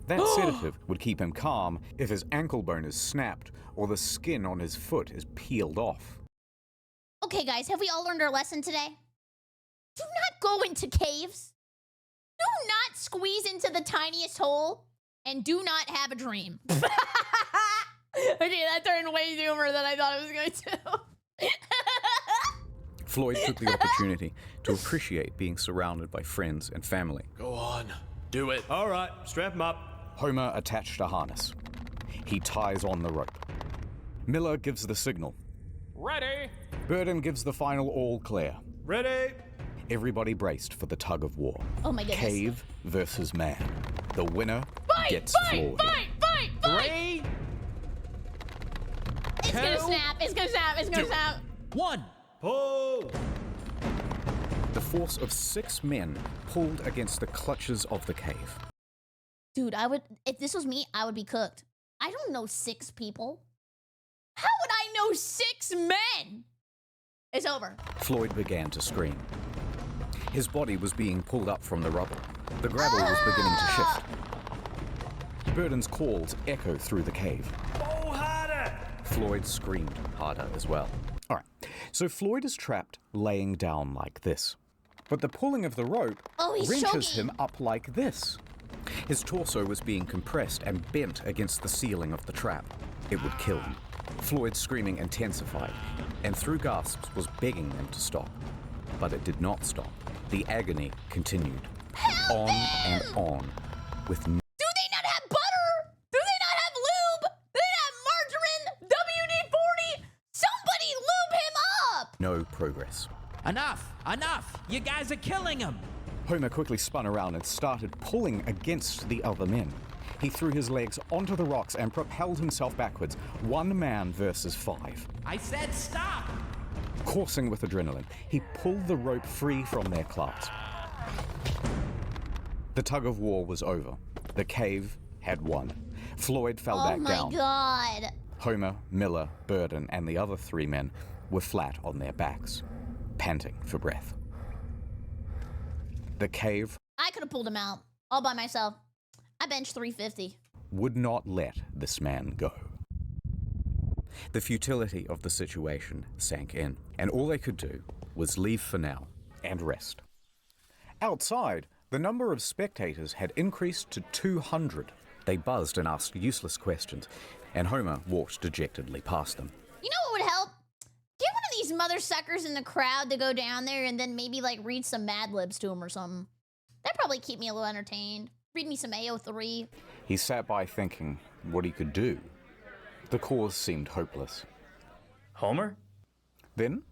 That sedative would keep him calm if his ankle bone is snapped or the skin on his foot is peeled off. Okay, guys, have we all learned our lesson today? Do not go into caves. Do not squeeze into the tiniest hole. And do not have a dream. Okay, that turned way zoomer than I thought it was going to. Floyd took the opportunity to appreciate being surrounded by friends and family. Go on. Do it. All right, strap him up. Homer attached a harness. He ties on the rope. Miller gives the signal. Ready? Burden gives the final all clear. Ready? Everybody braced for the tug of war. Oh my goodness. Cave versus man. The winner gets Floyd. Fight! 3, It's gonna 2, snap. It's gonna snap. It's gonna snap. 1. Pull! The force of 6 men pulled against the clutches of the cave. Dude, if this was me, I would be cooked. I don't know 6 people. How would I know 6 men? It's over. Floyd began to scream. His body was being pulled up from the rubble. The gravel was beginning to shift. Burden's calls echo through the cave. Pull harder! Floyd screamed harder as well. All right, so Floyd is trapped laying down like this. But the pulling of the rope He's wrenches choking. him up like this. His torso was being compressed and bent against the ceiling of the trap. It would kill him. Floyd's screaming intensified, and through gasps was begging them to stop. But it did not stop. The agony continued. Help on and on, with Do they not have butter? Do they not have lube? Do they not have margarine? WD-40? Somebody lube him up! no progress. Enough! Enough! You guys are killing him! Homer quickly spun around and started pulling against the other men. He threw his legs onto the rocks and propelled himself backwards, 1 man versus 5. I said stop! Coursing with adrenaline, he pulled the rope free from their clasp. The tug of war was over. The cave had won. Floyd fell back down. Oh my god. Homer, Miller, Burden, and the other 3 men were flat on their backs, panting for breath. The cave I could have pulled him out all by myself. I benched 350. would not let this man go. The futility of the situation sank in, and all they could do was leave for now and rest. Outside, the number of spectators had increased to 200. They buzzed and asked useless questions, and Homer walked dejectedly past them. You know what would help? Get one of these mother suckers in the crowd to go down there and then maybe like read some Mad Libs to him or something. That'd probably keep me a little entertained. Read me some AO3. He sat by thinking what he could do. The cause seemed hopeless. Homer? Then,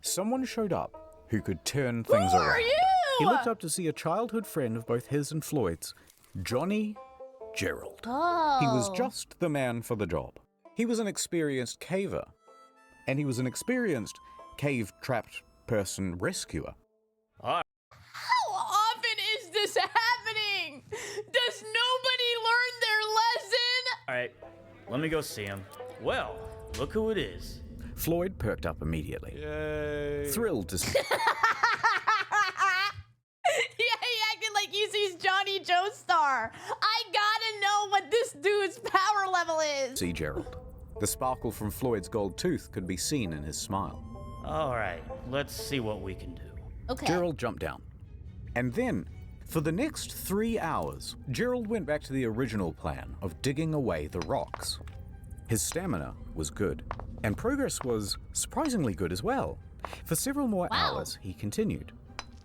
someone showed up who could turn things Who around. are you? He looked up to see a childhood friend of both his and Floyd's, Johnny Gerald. Oh. He was just the man for the job. He was an experienced caver, and he was an experienced cave-trapped person rescuer. How often is this happening? Does nobody learn their lesson? All right, let me go see him. Well, look who it is. Floyd perked up immediately, Yay. thrilled to see Yeah, he acted like he sees Johnny Joestar. I gotta know what this dude's power level is. Gerald. The sparkle from Floyd's gold tooth could be seen in his smile. All right, let's see what we can do. Okay. Gerald jumped down. And then, for the next 3 hours, Gerald went back to the original plan of digging away the rocks. His stamina was good, and progress was surprisingly good as well. For several more hours, he continued,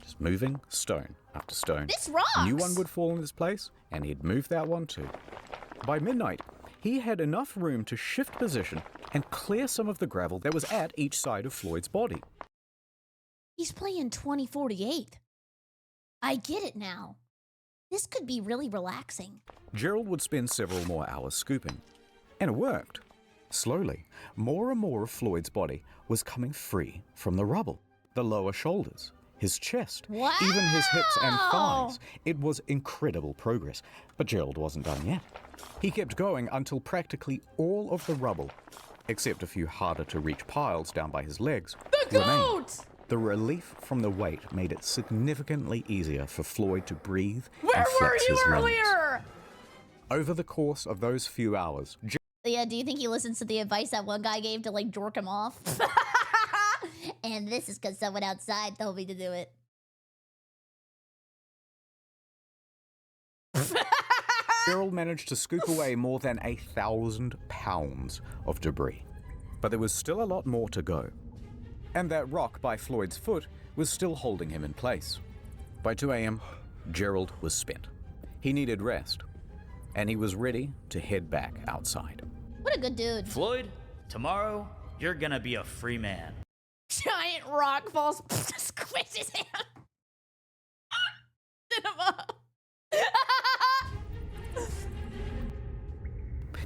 just moving stone after stone. This rocks! A new one would fall in its place, and he'd move that one too. By midnight, he had enough room to shift position and clear some of the gravel that was at each side of Floyd's body. He's playing 2048. I get it now. This could be really relaxing. Gerald would spend several more hours scooping, and it worked. Slowly, more and more of Floyd's body was coming free from the rubble. The lower shoulders, his chest, Wow! even his hips and thighs. It was incredible progress, but Gerald wasn't done yet. He kept going until practically all of the rubble, except a few harder to reach piles down by his legs, The remained. goat! The relief from the weight made it significantly easier for Floyd to breathe Where and were flex you his limbs. earlier? Over the course of those few hours, Yeah, do you think he listens to the advice that one guy gave to, like, jerk him off? And this is because someone outside told me to do it. Gerald managed to scoop away more than 1,000 pounds of debris. But there was still a lot more to go. And that rock by Floyd's foot was still holding him in place. By 2 a.m., Gerald was spent. He needed rest, and he was ready to head back outside. What a good dude. Floyd, tomorrow, you're gonna be a free man. Giant rock falls, squishes his hand. Sit him up.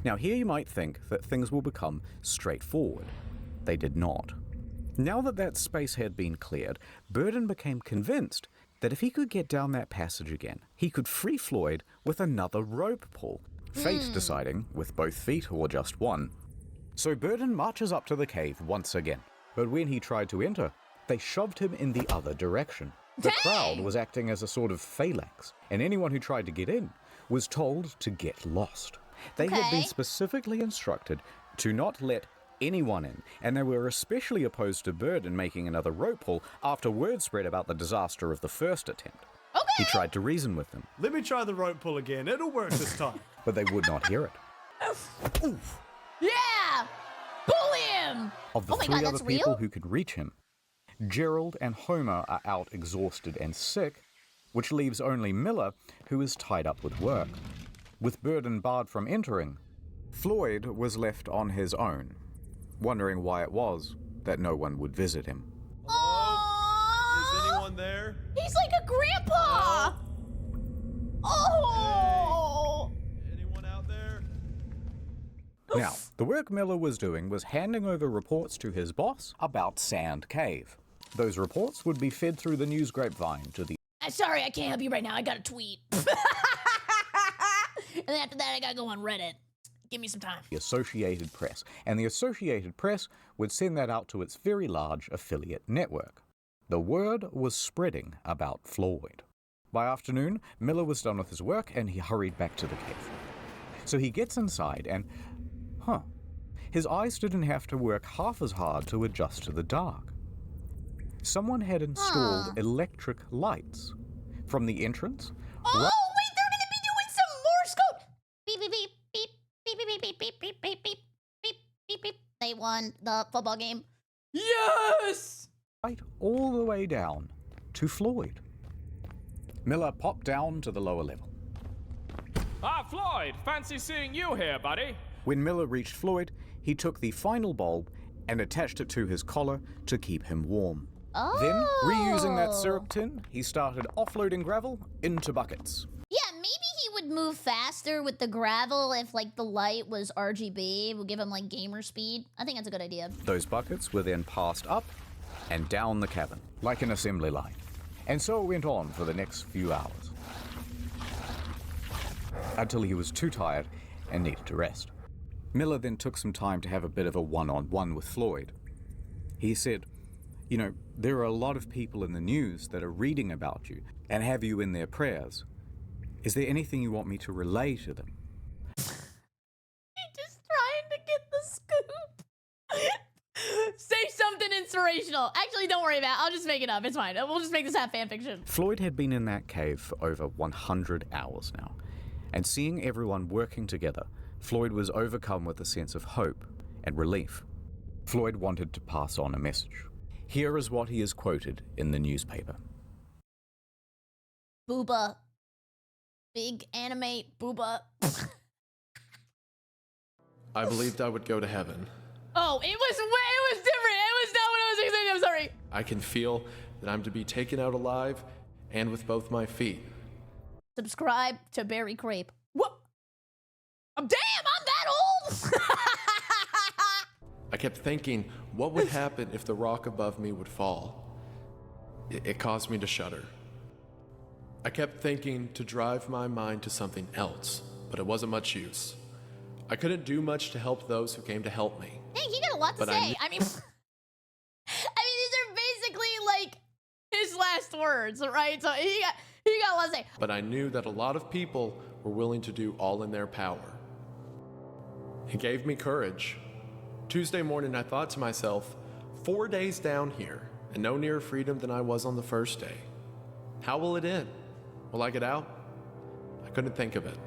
Now here you might think that things will become straightforward. They did not. Now that that space had been cleared, Burden became convinced that if he could get down that passage again, he could free Floyd with another rope pull, fate deciding with both feet or just one. So Burden marches up to the cave once again, but when he tried to enter, they shoved him in the other direction. The crowd was acting as a sort of phalanx, and anyone who tried to get in was told to get lost. They had been Okay. specifically instructed to not let anyone in, and they were especially opposed to Burden making another rope pull after word spread about the disaster of the first attempt. He tried to reason with them, Let me try the rope pull again. It'll work this time. but they would not hear it. Yeah! Bully him! Of the Oh my three God, other that's people real? who could reach him, Gerald and Homer are out exhausted and sick, which leaves only Miller, who is tied up with work. With Burden barred from entering, Floyd was left on his own, wondering why it was that no one would visit him. Aww! Is anyone there? He's like a grandpa! Oh! Anyone out there? Now, the work Miller was doing was handing over reports to his boss about Sand Cave. Those reports would be fed through the news grapevine to the Sorry, I can't help you right now. I got a tweet. And then after that, I gotta go on Reddit. Give me some time. Associated Press, and the Associated Press would send that out to its very large affiliate network. The word was spreading about Floyd. By afternoon, Miller was done with his work and he hurried back to the cave. So he gets inside and, his eyes didn't have to work half as hard to adjust to the dark. Someone had installed electric lights from the entrance. Oh, wait, they're gonna be doing some Morse code. Beep, beep, beep, beep, beep, beep, beep, beep, beep, beep, beep, beep, beep, beep. They won the football game. Yes! Right all the way down to Floyd. Miller popped down to the lower level. Ah, Floyd, fancy seeing you here, buddy. When Miller reached Floyd, he took the final bulb and attached it to his collar to keep him warm. Oh. Then, reusing that syrup tin, he started offloading gravel into buckets. Yeah, maybe he would move faster with the gravel if, like, the light was RGB. It would give him, like, gamer speed. I think that's a good idea. Those buckets were then passed up and down the cavern, like an assembly line. And so it went on for the next few hours. Until he was too tired and needed to rest. Miller then took some time to have a bit of a one-on-one with Floyd. He said, "You know, there are a lot of people in the news that are reading about you and have you in their prayers. Is there anything you want me to relay to them?" He's just trying to get the scoop. inspirational. Actually, don't worry about it. I'll just make it up. It's fine. We'll just make this half fan fiction. Floyd had been in that cave for over 100 hours now, and seeing everyone working together, Floyd was overcome with a sense of hope and relief. Floyd wanted to pass on a message. Here is what he is quoted in the newspaper. Booba. Big anime booba. I believed I would go to heaven. Oh, it was different. It was not what I was expecting. I'm sorry. I can feel that I'm to be taken out alive and with both my feet. Subscribe to BerryCrepe. What? Damn, I'm that old. I kept thinking, what would happen if the rock above me would fall? It caused me to shudder. I kept thinking to drive my mind to something else, but it wasn't much use. I couldn't do much to help those who came to help me. Dang, he got a lot to say. I mean, these are basically like his last words, right? So he got a lot to say. But I knew that a lot of people were willing to do all in their power. It gave me courage. Tuesday morning, I thought to myself, 4 days down here, and no nearer freedom than I was on the first day. How will it end? Will I get out? I couldn't think of it.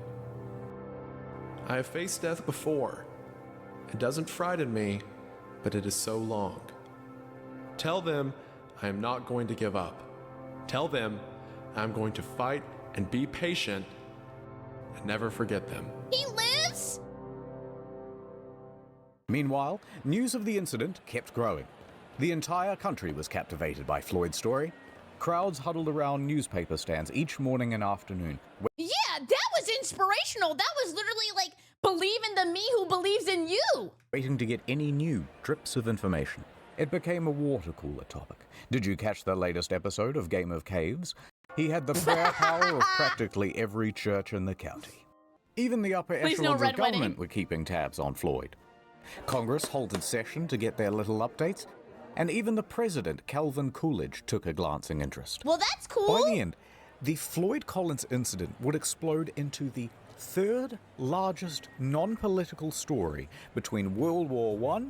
I have faced death before. It doesn't frighten me, but it is so long. Tell them I am not going to give up. Tell them I'm going to fight and be patient and never forget them. He lives? Meanwhile, news of the incident kept growing. The entire country was captivated by Floyd's story. Crowds huddled around newspaper stands each morning and afternoon. Yeah, that was inspirational. That was literally like, believe in the me who believes in you. Waiting to get any new drips of information. It became a water cooler topic. Did you catch the latest episode of Game of Caves? He had the prayer power of practically every church in the county. Even the upper echelons of government were keeping tabs on Floyd. Congress halted session to get their little updates, and even the president, Calvin Coolidge, took a glancing interest. Well, that's cool. By the end, the Floyd Collins incident would explode into the third largest non-political story between World War I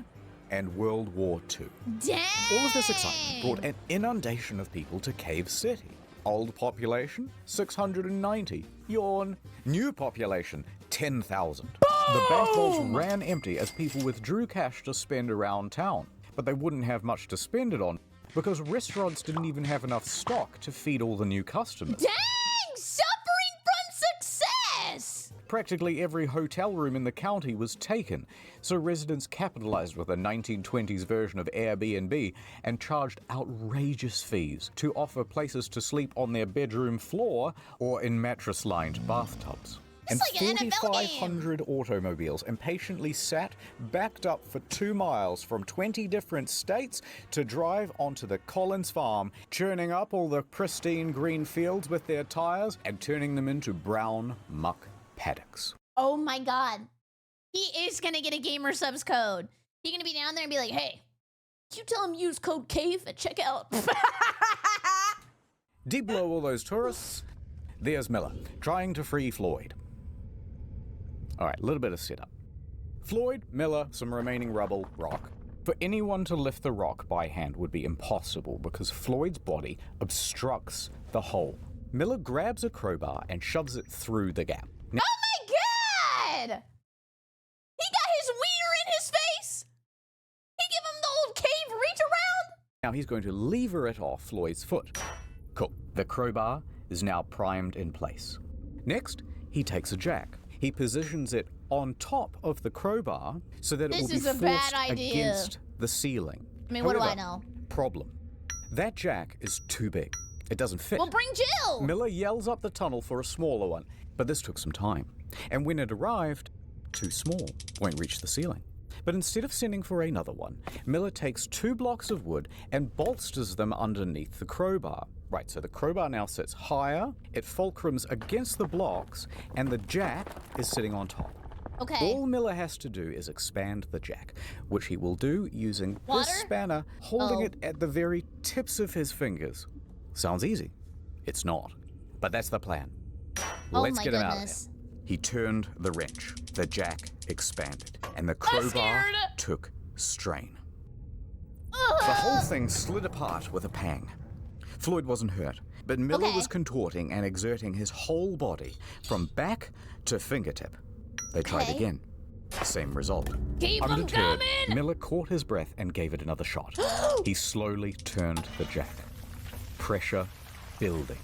and World War II. Dang! All of this excitement brought an inundation of people to Cave City. Old population, 690. Yawn. New population, 10,000. The bank vaults ran empty as people withdrew cash to spend around town. But they wouldn't have much to spend it on because restaurants didn't even have enough stock to feed all the new customers. Dang! Suffering from success! Practically every hotel room in the county was taken, so residents capitalized with a 1920s version of Airbnb and charged outrageous fees to offer places to sleep on their bedroom floor or in mattress-lined bathtubs. And like an NFL 4,500 automobiles impatiently sat, backed up for 2 miles from 20 different states to drive onto the Collins farm, churning up all the pristine green fields with their tires and turning them into brown muck paddocks. Oh my god. He is gonna get a Gamer Subs code. He's gonna be down there and be like, hey, you tell him use code CAVE at checkout. Deep below all those tourists, there's Miller, trying to free Floyd. All right, a little bit of setup. Floyd, Miller, some remaining rubble, rock. For anyone to lift the rock by hand would be impossible because Floyd's body obstructs the hole. Miller grabs a crowbar and shoves it through the gap. Now, oh my god! He got his wiener in his face? He give him the old cave reach around? now he's going to lever it off Floyd's foot. Cool. The crowbar is now primed in place. Next, he takes a jack. He positions it on top of the crowbar so that it will be forced against the ceiling. I mean, what do I know? Problem. That jack is too big. It doesn't fit. Well, bring Jill! Miller yells up the tunnel for a smaller one, but this took some time. And when it arrived, too small, won't reach the ceiling. But instead of sending for another one, Miller takes 2 blocks of wood and bolsters them underneath the crowbar. Right, so the crowbar now sits higher, it fulcrums against the blocks, and the jack is sitting on top. Okay. All Miller has to do is expand the jack, which he will do using this spanner, holding it at the very tips of his fingers. Sounds easy. It's not. But that's the plan. Let's get him out of there. He turned the wrench. The jack expanded, and the crowbar took strain. whole thing slid apart with a pang. Floyd wasn't hurt, but Miller was contorting and exerting his whole body from back to fingertip. They tried again. Same result. Keep 'em Undeterred, coming! Miller caught his breath and gave it another shot. He slowly turned the jack. Pressure building.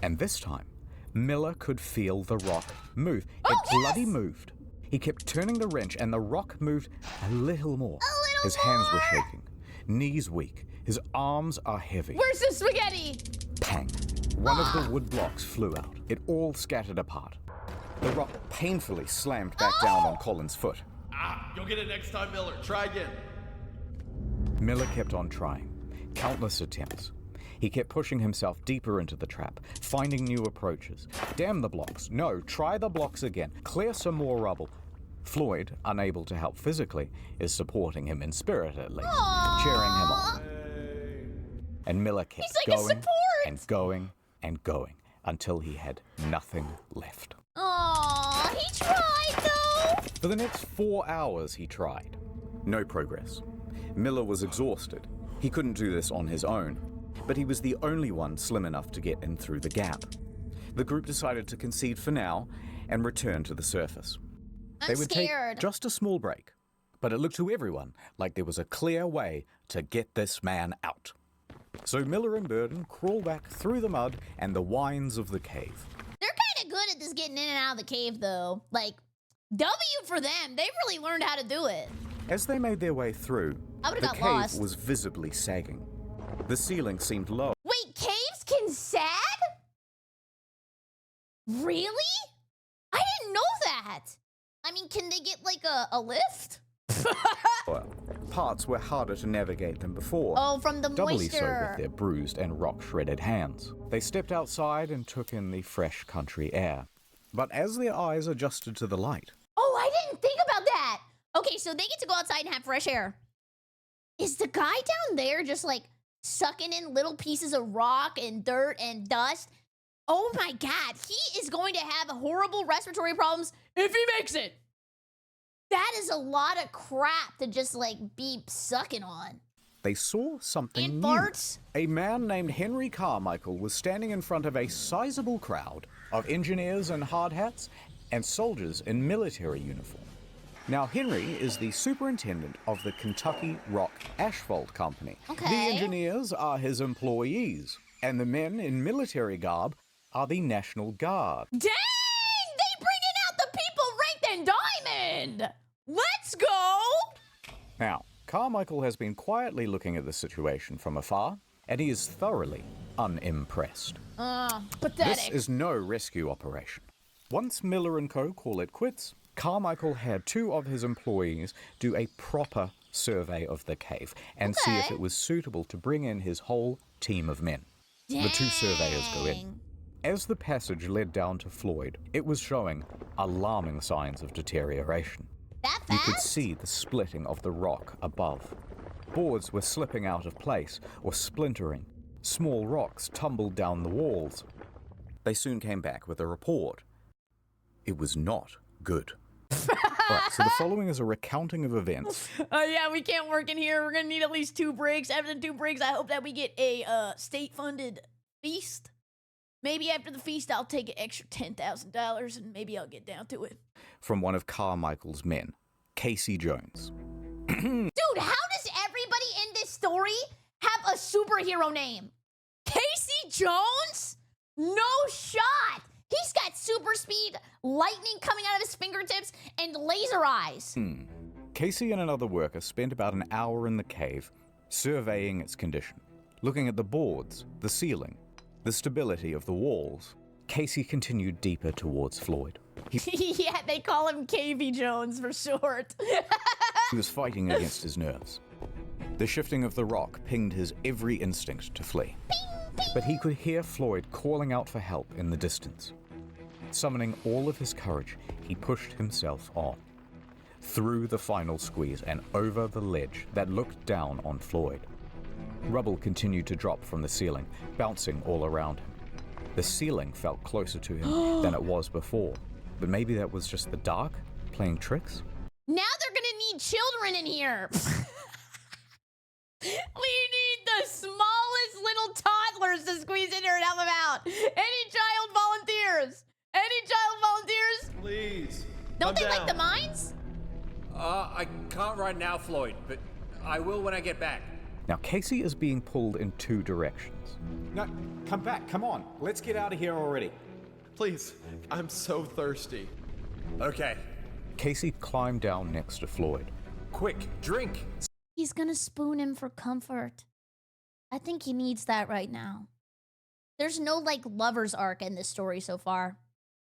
And this time, Miller could feel the rock move. It bloody moved. He kept turning the wrench and the rock moved a little more. His hands were shaking, knees weak, his arms are heavy. Where's the spaghetti? Pang. One of the wood blocks flew out. It all scattered apart. The rock painfully slammed back down on Colin's foot. You'll get it next time, Miller. Try again. Miller kept on trying. Countless attempts. He kept pushing himself deeper into the trap, finding new approaches. Damn the blocks. No, try the blocks again. Clear some more rubble. Floyd, unable to help physically, is supporting him in spirit at least, cheering him on. And Miller kept going and going and going until he had nothing left. Aw, he tried though. For the next 4 hours he tried. No progress. Miller was exhausted. He couldn't do this on his own, but he was the only one slim enough to get in through the gap. The group decided to concede for now and return to the surface. They would take just a small break, but it looked to everyone like there was a clear way to get this man out. So Miller and Burden crawl back through the mud and the wines of the cave. They're kind of good at this getting in and out of the cave, though. Like, W for them. They really learned how to do it. As they made their way through, I would've the got cave lost. was visibly sagging. The ceiling seemed low. Wait, caves can sag? Really? I didn't know that. I mean, can they get, like, a lift? Parts were harder to navigate than before. Oh, from the Doubly so moisture. with their bruised and rock-shredded hands. They stepped outside and took in the fresh country air. But as their eyes adjusted to the light... Oh, I didn't think about that. Okay, so they get to go outside and have fresh air. Is the guy down there just, like, sucking in little pieces of rock and dirt and dust? Oh my God, he is going to have horrible respiratory problems if he makes it. That is a lot of crap to just, like, be sucking on. They saw something And new. farts? A man named Henry Carmichael was standing in front of a sizable crowd of engineers in hard hats and soldiers in military uniform. Now, Henry is the superintendent of the Kentucky Rock Asphalt Company. Okay. The engineers are his employees, and the men in military garb are the National Guard. Dang! They bringing out the people ranked in diamond! Let's go! Now, Carmichael has been quietly looking at the situation from afar, and he is thoroughly unimpressed. Pathetic. This is no rescue operation. Once Miller and Co. call it quits, Carmichael had 2 of his employees do a proper survey of the cave and see if it was suitable to bring in his whole team of men. Dang. The 2 surveyors go in. As the passage led down to Floyd, it was showing alarming signs of deterioration. That You fast? could see the splitting of the rock above. Boards were slipping out of place or splintering. Small rocks tumbled down the walls. They soon came back with a report. It was not good. Right, so the following is a recounting of events. Oh yeah, we can't work in here. We're gonna need at least 2 breaks. After the 2 breaks, I hope that we get a state-funded feast. Maybe after the feast, I'll take an extra $10,000 and maybe I'll get down to it. From one of Carmichael's men, Casey Jones. Dude, how does everybody in this story have a superhero name? Casey Jones? No shot! He's got super speed, lightning coming out of his fingertips, and laser eyes. Casey and another worker spent about an hour in the cave, surveying its condition, looking at the boards, the ceiling, the stability of the walls. Casey continued deeper towards Floyd. Yeah, they call him Cavey Jones for short. He was fighting against his nerves. The shifting of the rock pinged his every instinct to flee. But he could hear Floyd calling out for help in the distance. Summoning all of his courage, he pushed himself on, through the final squeeze and over the ledge that looked down on Floyd. Rubble continued to drop from the ceiling, bouncing all around him. The ceiling felt closer to him than it was before, but maybe that was just the dark playing tricks? Now they're gonna need children in here. We Don't they like down. the mines? I can't right now, Floyd, but I will when I get back. Now, Casey is being pulled in two directions. No, come back. Come on. Let's get out of here already. Please, I'm so thirsty. Okay. Casey climbed down next to Floyd. Quick, drink. He's gonna spoon him for comfort. I think he needs that right now. There's no, like, lover's arc in this story so far.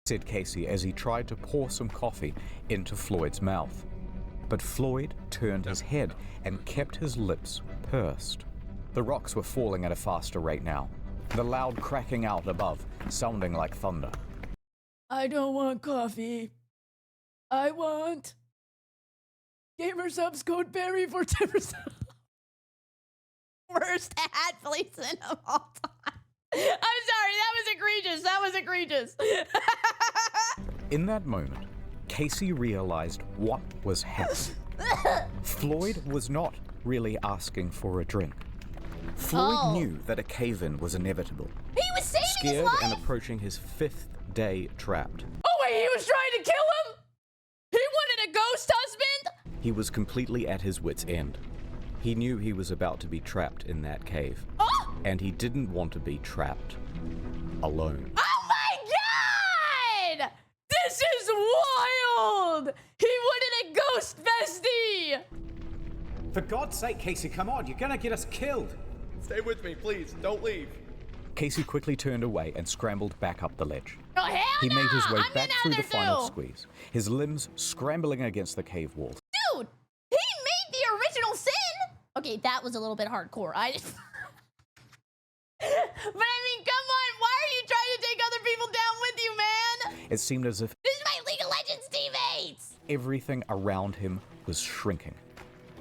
Said Casey as he tried to pour some coffee into Floyd's mouth. But Floyd turned his head and kept his lips pursed. The rocks were falling at a faster rate now, the loud cracking out above, sounding like thunder. I don't want coffee. I want Gamersubs code Berry for 10%. Worst ad placement of all time. I'm sorry, that was egregious. That was egregious. In that moment, Casey realized what was happening. Floyd was not really asking for a drink. Floyd knew that a cave-in was inevitable. He was saving his Scared life. and approaching his 5th day trapped. Oh wait, he was trying to kill him? He wanted a ghost husband? He was completely at his wit's end. He knew he was about to be trapped in that cave. And he didn't want to be trapped alone. Oh my god! This is wild! He wanted a ghost bestie! For God's sake, Casey, come on. You're gonna get us killed. Stay with me, please. Don't leave. Casey quickly turned away and scrambled back up the ledge. Oh, hell He made his way I'm back getting out through of the there final too. squeeze, his limbs scrambling against the cave walls. Dude, he made the original sin! Okay, that was a little bit hardcore. But I mean, come on, why are you trying to take other people down with you, man? It seemed as if This is my League of Legends teammates! everything around him was shrinking.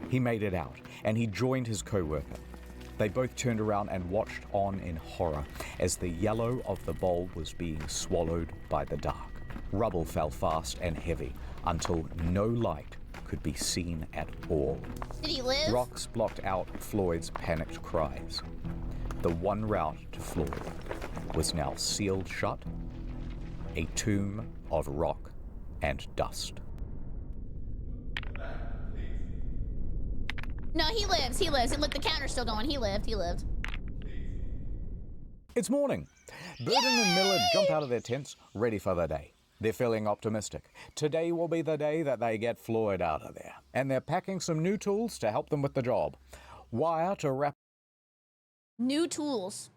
He made it out, and he joined his co-worker. They both turned around and watched on in horror as the yellow of the bulb was being swallowed by the dark. Rubble fell fast and heavy until no light could be seen at all. Did he live? Rocks blocked out Floyd's panicked cries. The one route to Floyd was now sealed shut, a tomb of rock and dust. No, he lives. He lives. And look, the counter's still going. He lived. He lived. It's morning. Burden and Miller jump out of their tents, ready for the day. They're feeling optimistic. Today will be the day that they get Floyd out of there. And they're packing some new tools to help them with the job. Wire to wrap. New tools.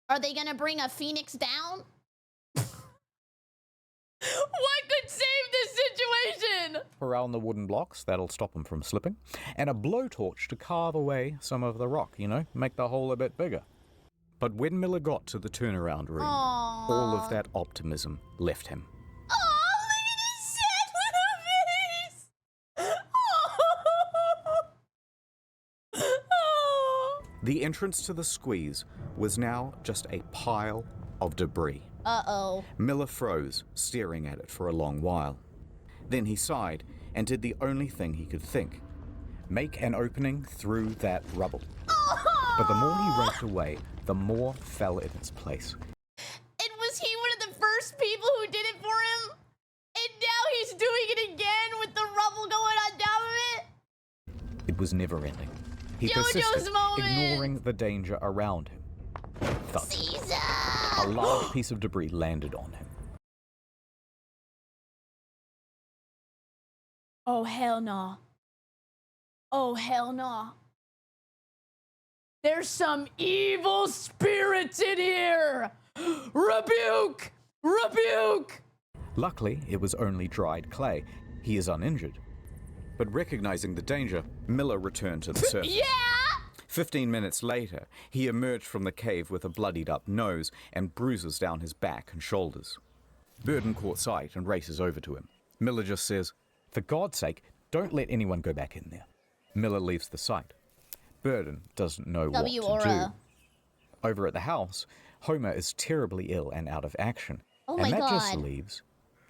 Are they gonna bring a phoenix down? What could save this situation? around the wooden blocks, that'll stop them from slipping, and a blowtorch to carve away some of the rock, you know, make the hole a bit bigger. But when Miller got to the turnaround room, all of that optimism left him. Oh, look at his sad little face! Oh. The entrance to the squeeze was now just a pile of debris. Uh-oh. Miller froze, staring at it for a long while. Then he sighed and did the only thing he could think. Make an opening through that rubble. But the more he raked away, the more fell in its place. And was he one of the first people who did it for him? And now he's doing it again with the rubble going on top of it? It was never ending. He JoJo's persisted, moment. ignoring the danger around him. Thud. Caesar! A large piece of debris landed on him. Oh, hell no. Oh, hell no. There's some evil spirits in here! Rebuke! Rebuke! Luckily, it was only dried clay. He is uninjured. But recognizing the danger, Miller returned to the surface. Yeah! 15 minutes later, he emerged from the cave with a bloodied up nose and bruises down his back and shoulders. Burden caught sight and races over to him. Miller just says, "For God's sake, don't let anyone go back in there." Miller leaves the site. Burden doesn't know what to do. Over at the house, Homer is terribly ill and out of action. Oh and my that just God. leaves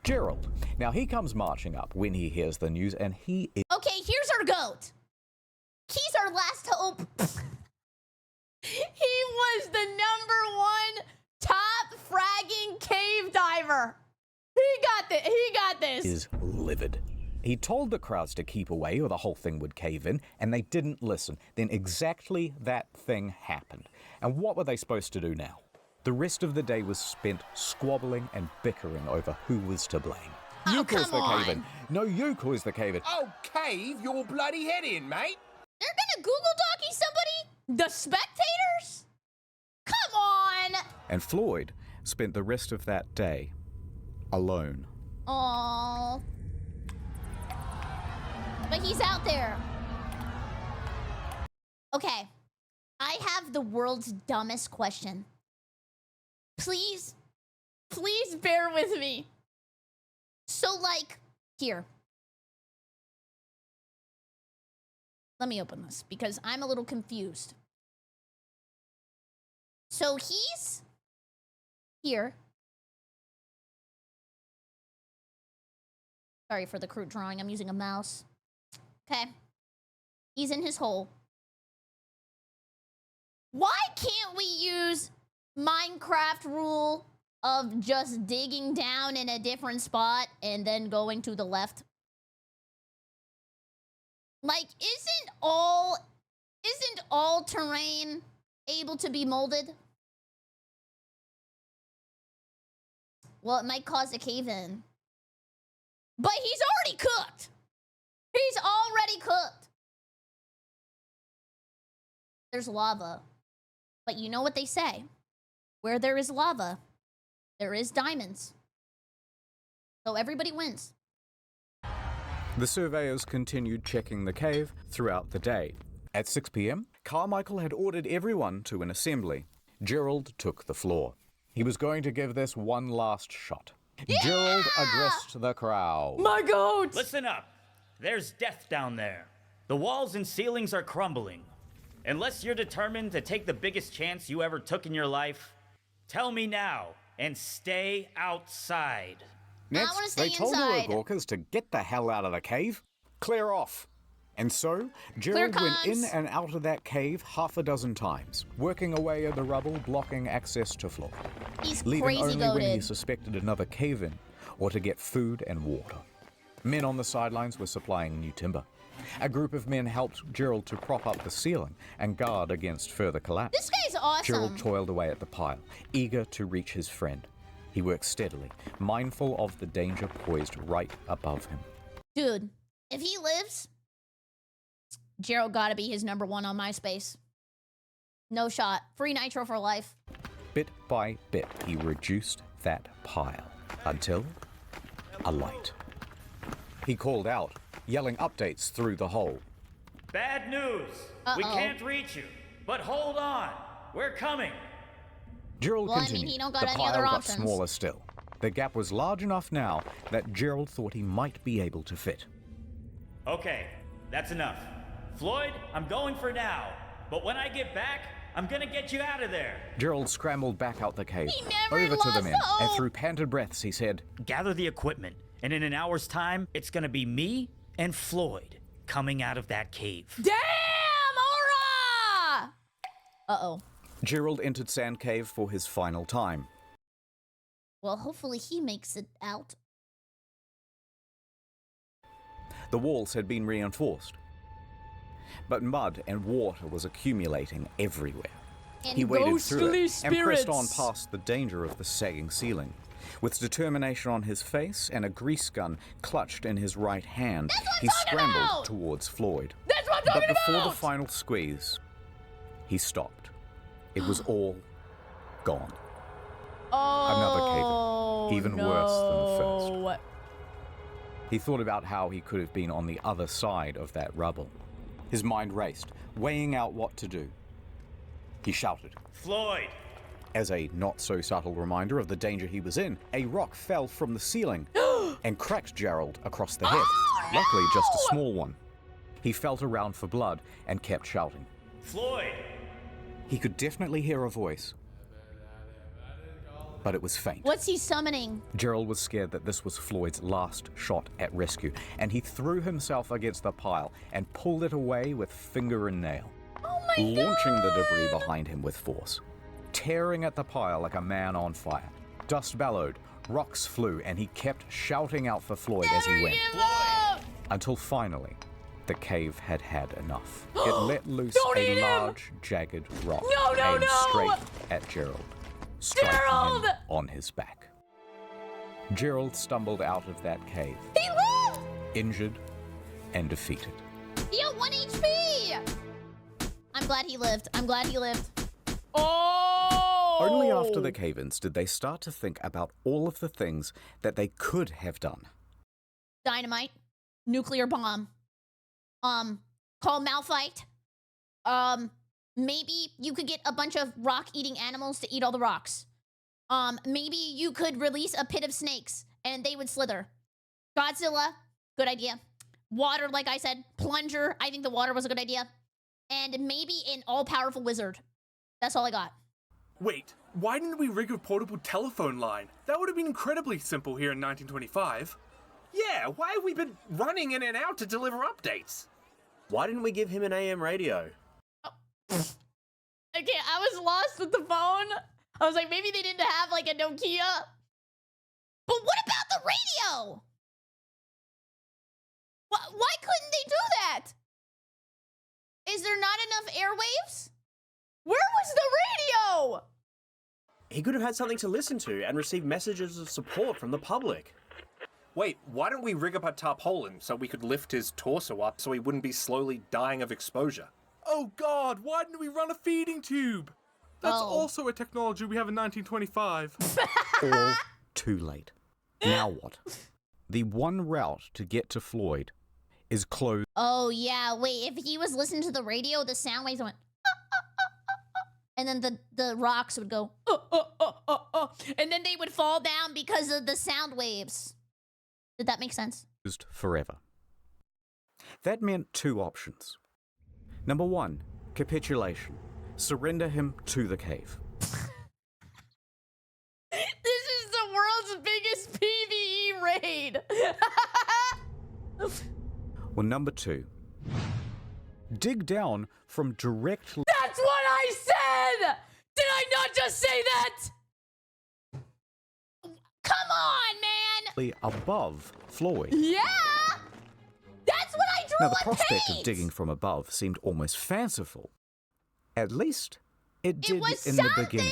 Gerald. Now he comes marching up when he hears the news, and he is... Okay, here's our goat. He's our last hope. He was the #1 top fragging cave diver. He got this. He got this. Is livid. He told the crowds to keep away or the whole thing would cave in, and they didn't listen. Then exactly that thing happened. And what were they supposed to do now? The rest of the day was spent squabbling and bickering over who was to blame. Oh, You caused the come cave in. No, you caused the cave in. Oh, cave your bloody head in, mate. They're gonna Google Docky somebody? The spectators? Come on! And Floyd spent the rest of that day alone. Aww. But he's out there. Okay. I have the world's dumbest question. Please bear with me. So, like, here. Let me open this because I'm a little confused. So he's here. Sorry for the crude drawing. I'm using a mouse. Okay. He's in his hole. Why can't we use Minecraft rule of just digging down in a different spot and then going to the left? Like, isn't all terrain able to be molded? Well, it might cause a cave-in. But he's already cooked. He's already cooked. There's lava. But you know what they say. Where there is lava, there is diamonds. So everybody wins. The surveyors continued checking the cave throughout the day. At 6 p.m., Carmichael had ordered everyone to an assembly. Gerald took the floor. He was going to give this one last shot. Yeah! Gerald addressed the crowd. My goat! Listen up. There's death down there. The walls and ceilings are crumbling. Unless you're determined to take the biggest chance you ever took in your life, tell me now and stay outside. Next, they told the Orcas to get the hell out of the cave. Clear off. And so, Gerald went in and out of that cave half a dozen times, working away at the rubble, blocking access to Floyd. He's leaving crazy only when he goated. suspected another cave-in or to get food and water. Men on the sidelines were supplying new timber. A group of men helped Gerald to prop up the ceiling and guard against further collapse. This guy's awesome. Gerald toiled away at the pile, eager to reach his friend. He worked steadily, mindful of the danger poised right above him. Dude, if he lives, Gerald gotta be his #1 on MySpace. No shot. Free nitro for life. Bit by bit, he reduced that pile until a light. He called out, yelling updates through the hole. Bad news. We can't reach you. But hold on. We're coming. Gerald Well, I continued. mean, he don't got the any pile other got options. smaller still. The gap was large enough now that Gerald thought he might be able to fit. Okay, that's enough. Floyd, I'm going for now. But when I get back, I'm gonna get you out of there. Gerald scrambled back out the cave, He never over to the lost men, hope. and through panted breaths he said, Gather the equipment, and in an hour's time, it's gonna be me and Floyd coming out of that cave. Damn, Aura! Uh-oh. Gerald entered Sand Cave for his final time. Well, hopefully he makes it out. The walls had been reinforced, but mud and water was accumulating everywhere. And He waded through it ghostly and pressed on spirits. past the danger of the sagging ceiling. With determination on his face and a grease gun clutched in his right hand, he scrambled about! towards Floyd. That's what I'm But talking before about! the final squeeze, he stopped. It was all gone. Oh, Another cave-in, even worse than the first. He thought about how he could have been on the other side of that rubble. His mind raced, weighing out what to do. He shouted. Floyd! As a not-so-subtle reminder of the danger he was in, a rock fell from the ceiling and cracked Gerald across the head. Luckily, just a small one. He felt around for blood and kept shouting. Floyd! He could definitely hear a voice, but it was faint. What's he summoning? Gerald was scared that this was Floyd's last shot at rescue, and he threw himself against the pile and pulled it away with finger and nail, launching the debris behind him with force. Tearing at the pile like a man on fire. Dust bellowed, Rocks flew, and he kept shouting out for Floyd as he went. Until finally, the cave had had enough. It let loose a large, jagged rock aimed straight at Gerald, striking him on his back. Gerald stumbled out of that cave, injured and defeated. He had 1 HP! I'm glad he lived. I'm glad he lived. Oh! Only after the cave-ins did they start to think about all of the things that they could have done. Dynamite. Nuclear bomb. Call Malphite. Maybe you could get a bunch of rock-eating animals to eat all the rocks. Maybe you could release a pit of snakes and they would slither. Godzilla, good idea. Water, like I said. Plunger, I think the water was a good idea. And maybe an all-powerful wizard. That's all I got. Wait, why didn't we rig a portable telephone line? That would have been incredibly simple here in 1925. Yeah, why have we been running in and out to deliver updates? Why didn't we give him an AM radio? Okay, I was lost with the phone. I was like, maybe they didn't have like a Nokia. But what about the radio? Why couldn't they do that? Is there not enough airwaves? Where was the radio? He could have had something to listen to and receive messages of support from the public. Wait, why don't we rig up a tarpaulin so we could lift his torso up so he wouldn't be slowly dying of exposure? Oh God, why didn't we run a feeding tube? That's also a technology we have in 1925. All too late. Now what? The one route to get to Floyd is closed. Oh, yeah. Wait, if he was listening to the radio, the sound waves went... and then the rocks would go... and then they would fall down because of the sound waves. Did that make sense? Forever. That meant 2 options. Number 1, capitulation. Surrender him to the cave. This is the world's biggest PvE raid. Or number 2, dig down from directly... That's what I said! Did I not just say that? Come on, man! Above Floyd. Yeah! That's what I drew Now, the on prospect paint! of digging from above seemed almost fanciful. At least it did was in the beginning.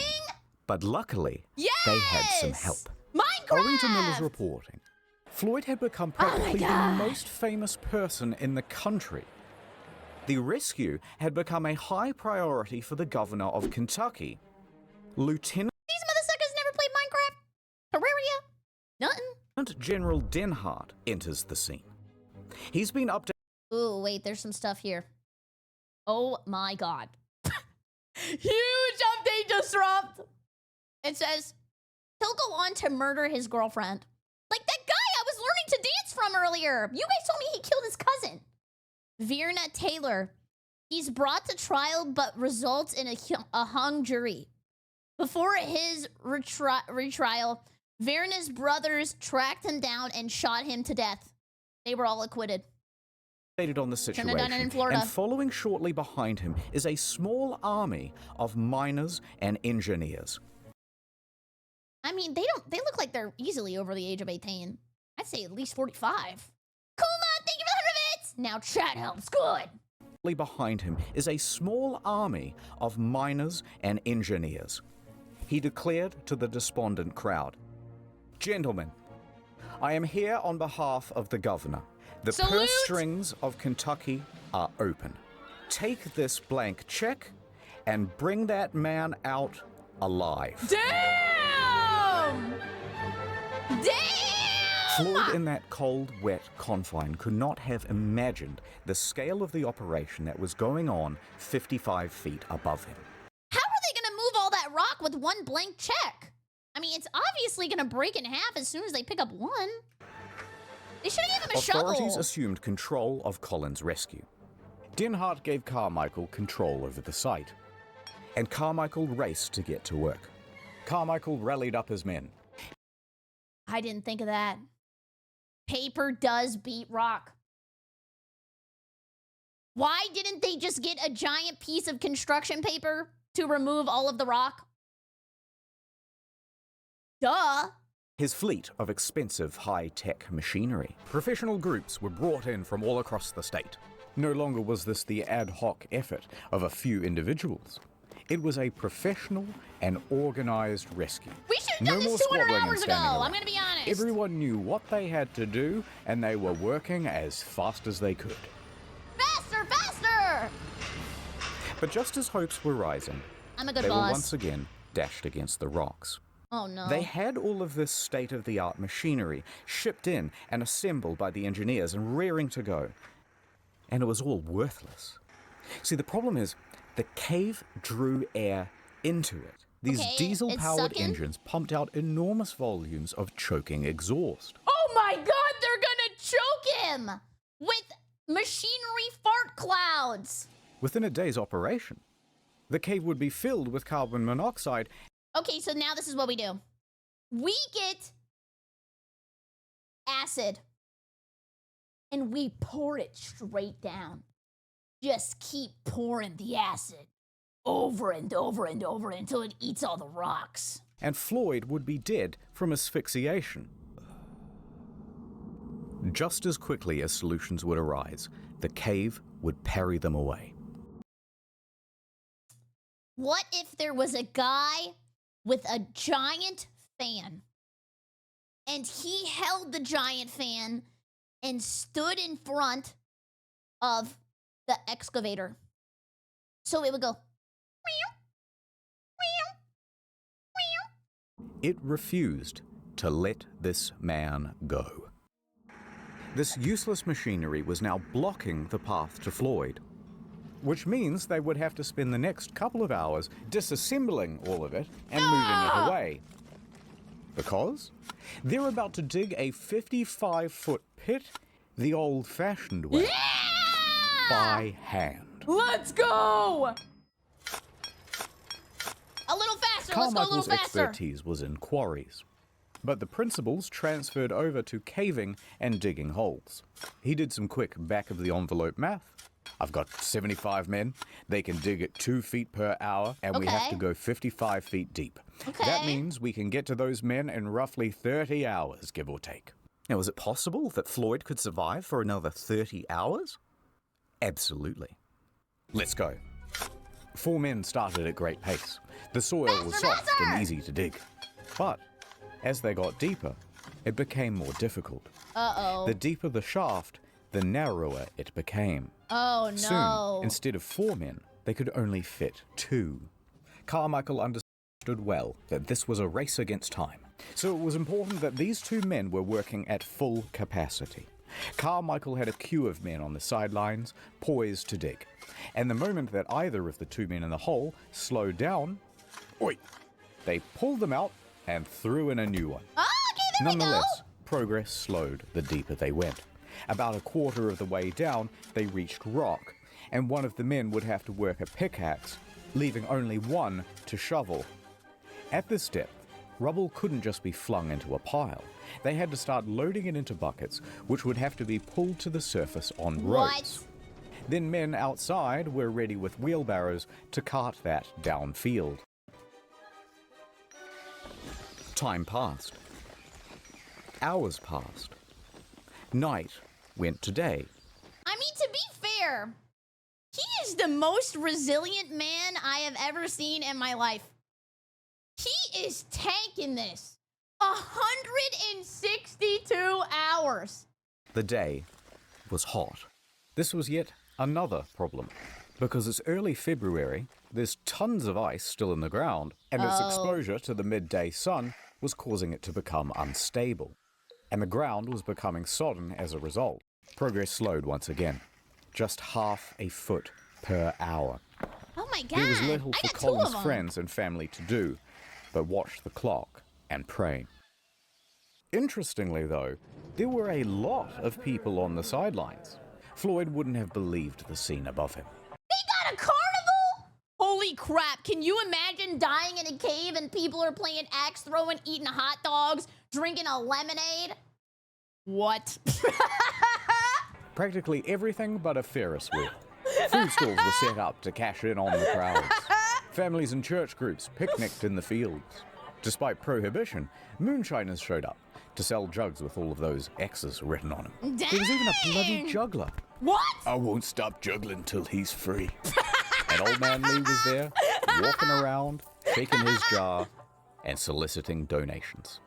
But luckily, they had some help. Minecraft! Owing to Miller's reporting, Floyd had become practically the most famous person in the country. The rescue had become a high priority for the governor of Kentucky. Lieutenant These motherfuckers never played Minecraft? Terraria? Nothing. General Denhart enters the scene. He's been updated. Ooh, wait, there's some stuff here. Oh my god. Huge update disrupt. It says, he'll go on to murder his girlfriend. Like that guy I was learning to dance from earlier. You guys told me he killed his cousin. Verna Taylor. He's brought to trial but results in a hung jury. Before his retrial, Verna's brothers tracked him down and shot him to death. They were all acquitted. On the situation, done it in Florida. And following shortly behind him is a small army of miners and engineers. I mean, they look like they're easily over the age of 18. I'd say at least 45. Kuma, thank you for the 100 bits! Now chat helps, good. Behind him is a small army of miners and engineers. He declared to the despondent crowd, "Gentlemen, I am here on behalf of the governor. The purse strings of Kentucky are open. Take this blank check and bring that man out alive." Damn! Damn! Floyd, in that cold, wet confine, could not have imagined the scale of the operation that was going on 55 feet above him. How are they going to move all that rock with one blank check? I mean, it's obviously going to break in half as soon as they pick up one. They should have given him a Authorities shovel. assumed control of Colin's rescue. Denhart gave Carmichael control over the site, and Carmichael raced to get to work. Carmichael rallied up his men. I didn't think of that. Paper does beat rock. Why didn't they just get a giant piece of construction paper to remove all of the rock? Duh. his fleet of expensive high-tech machinery. Professional groups were brought in from all across the state. No longer was this the ad hoc effort of a few individuals. It was a professional and organized rescue. We should have done this 200 hours ago, I'm gonna be honest. Everyone knew what they had to do, and they were working as fast as they could. Faster, faster! But just as hopes were rising, I'm a good they boss. were once again dashed against the rocks. Oh no. They had all of this state-of-the-art machinery shipped in and assembled by the engineers and rearing to go. And it was all worthless. See, the problem is, the cave drew air into it. These diesel-powered engines pumped out enormous volumes of choking exhaust. Oh my god, they're gonna choke him! With machinery fart clouds! Within a day's operation, the cave would be filled with carbon monoxide. Okay, so now this is what we do. We get acid, and we pour it straight down. Just keep pouring the acid over and over and over until it eats all the rocks. And Floyd would be dead from asphyxiation. Just as quickly as solutions would arise, the cave would parry them away. What if there was a guy with a giant fan, and he held the giant fan and stood in front of the excavator? So it would go. It refused to let this man go. This useless machinery was now blocking the path to Floyd, which means they would have to spend the next couple of hours disassembling all of it and moving it away. Because they're about to dig a 55-foot pit the old-fashioned way. By hand. Let's go! A little faster, let's go a little Carmichael's faster. expertise was in quarries, but the principles transferred over to caving and digging holes. He did some quick back-of-the-envelope math. I've got 75 men. They can dig at 2 feet per hour, and we have to go 55 feet deep. That means we can get to those men in roughly 30 hours, give or take. Now, is it possible that Floyd could survive for another 30 hours? Absolutely. Let's go. 4 men started at great pace. The soil was soft and easy to dig. But as they got deeper, it became more difficult. Uh-oh. The deeper the shaft, the narrower it became. Oh, no. Soon, instead of 4 men, they could only fit 2. Carmichael understood well that this was a race against time. So it was important that these 2 men were working at full capacity. Carmichael had a queue of men on the sidelines, poised to dig. And the moment that either of the 2 men in the hole slowed down, they pulled them out and threw in a new one. Oh, okay, there Nonetheless, progress slowed the deeper they went. About a quarter of the way down, they reached rock, and one of the men would have to work a pickaxe, leaving only one to shovel. At this depth, rubble couldn't just be flung into a pile. They had to start loading it into buckets, which would have to be pulled to the surface on ropes. Then men outside were ready with wheelbarrows to cart that downfield. Time passed. Hours passed. Night went to day. I mean, to be fair, he is the most resilient man I have ever seen in my life. He is tanking this 162 hours. The day was hot. This was yet another problem, because it's early February, there's tons of ice still in the ground, and its exposure to the midday sun was causing it to become unstable. And the ground was becoming sodden as a result. Progress slowed once again. Just half a foot per hour. Oh my god, There was little I for got 2 of Colin's them. friends and family to do, but watch the clock and pray. Interestingly, though, there were a lot of people on the sidelines. Floyd wouldn't have believed the scene above him. They got a carnival? Holy crap, can you imagine dying in a cave and people are playing axe throwing, eating hot dogs, drinking a lemonade? What? Practically everything but a Ferris wheel. Food stalls were set up to cash in on the crowds. Families and church groups picnicked in the fields. Despite prohibition, moonshiners showed up to sell jugs with all of those X's written on them. Dang! There was even a bloody juggler. What? I won't stop juggling till he's free. And old man Lee was there, walking around, shaking his jar, and soliciting donations.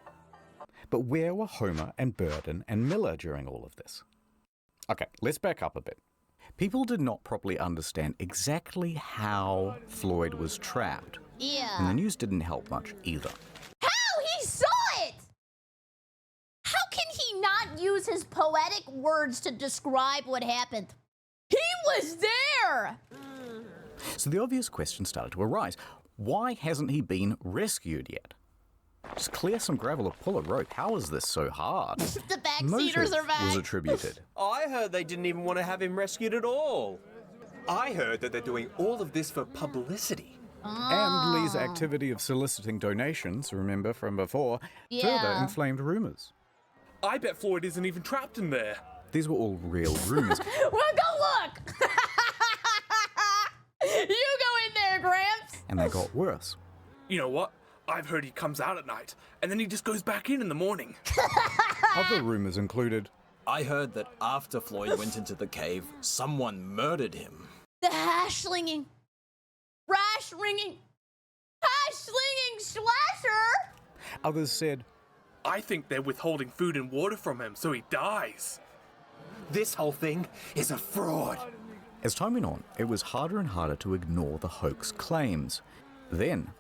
But where were Homer and Burden and Miller during all of this? Okay, let's back up a bit. People did not properly understand exactly how Floyd was trapped. Yeah. And the news didn't help much either. How? He saw it! How can he not use his poetic words to describe what happened? He was there! So the obvious question started to arise. Why hasn't he been rescued yet? Just clear some gravel or pull a rope. How is this so hard? The backseaters Motive are back. was attributed. I heard they didn't even want to have him rescued at all. I heard that they're doing all of this for publicity. And Lee's activity of soliciting donations, remember from before, further inflamed rumors. I bet Floyd isn't even trapped in there. These were all real rumors. Well, go look! You go in there, Gramps! And they got worse. You know what? I've heard he comes out at night, and then he just goes back in the morning. Other rumors included, I heard that after Floyd went into the cave, someone murdered him. The hash-slinging, rash-ringing, hash-slinging slasher! others said, I think they're withholding food and water from him so he dies. This whole thing is a fraud. As time went on, it was harder and harder to ignore the hoax claims. Then,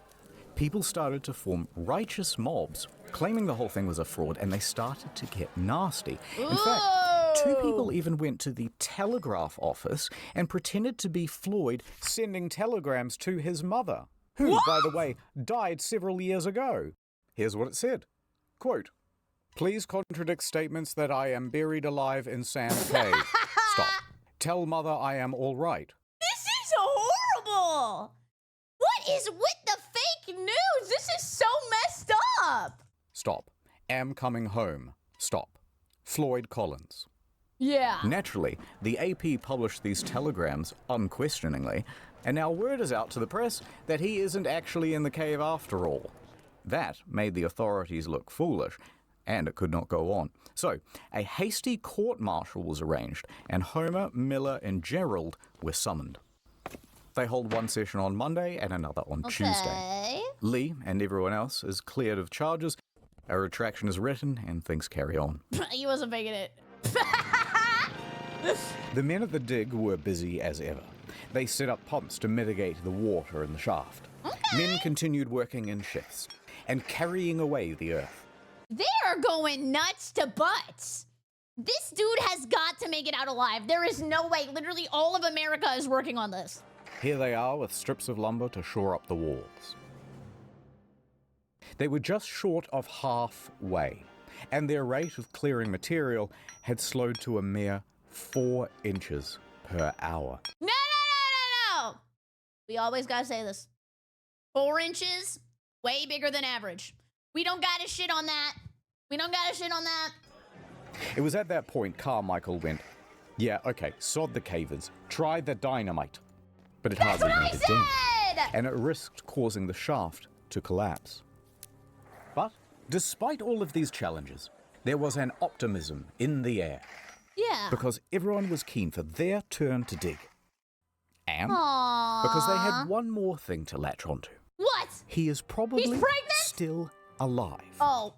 people started to form righteous mobs, claiming the whole thing was a fraud, and they started to get nasty. In fact, 2 people even went to the telegraph office and pretended to be Floyd sending telegrams to his mother, who, by the way, died several years ago. Here's what it said. Quote, "Please contradict statements that I am buried alive in Sand Cave. Stop. Tell mother I am all right." This is horrible! What is with the fake news? This is so messed up! Stop. Am coming home. Stop. Floyd Collins. Yeah. Naturally, the AP published these telegrams unquestioningly, and now word is out to the press that he isn't actually in the cave after all. That made the authorities look foolish, and it could not go on. So, a hasty court-martial was arranged, and Homer, Miller, and Gerald were summoned. They hold one session on Monday and another on Tuesday. Lee and everyone else is cleared of charges, a retraction is written, and things carry on. He wasn't making it. The men at the dig were busy as ever. They set up pumps to mitigate the water in the shaft. Men continued working in shifts and carrying away the earth. They are going nuts to butts. This dude has got to make it out alive. There is no way. Literally all of America is working on this. Here they are with strips of lumber to shore up the walls. They were just short of halfway, and their rate of clearing material had slowed to a mere 4 inches per hour. No! We always gotta say this. 4 inches, way bigger than average. We don't gotta shit on that. We don't gotta shit on that. It was at that point Carmichael went, "Yeah, okay, sod the cavers. Try the dynamite." But it hardly made a dent, and it risked causing the shaft to collapse. But despite all of these challenges, there was an optimism in the air. Yeah. Because everyone was keen for their turn to dig. And Aww. because they had one more thing to latch onto. What? He is probably He's pregnant? still alive. Oh.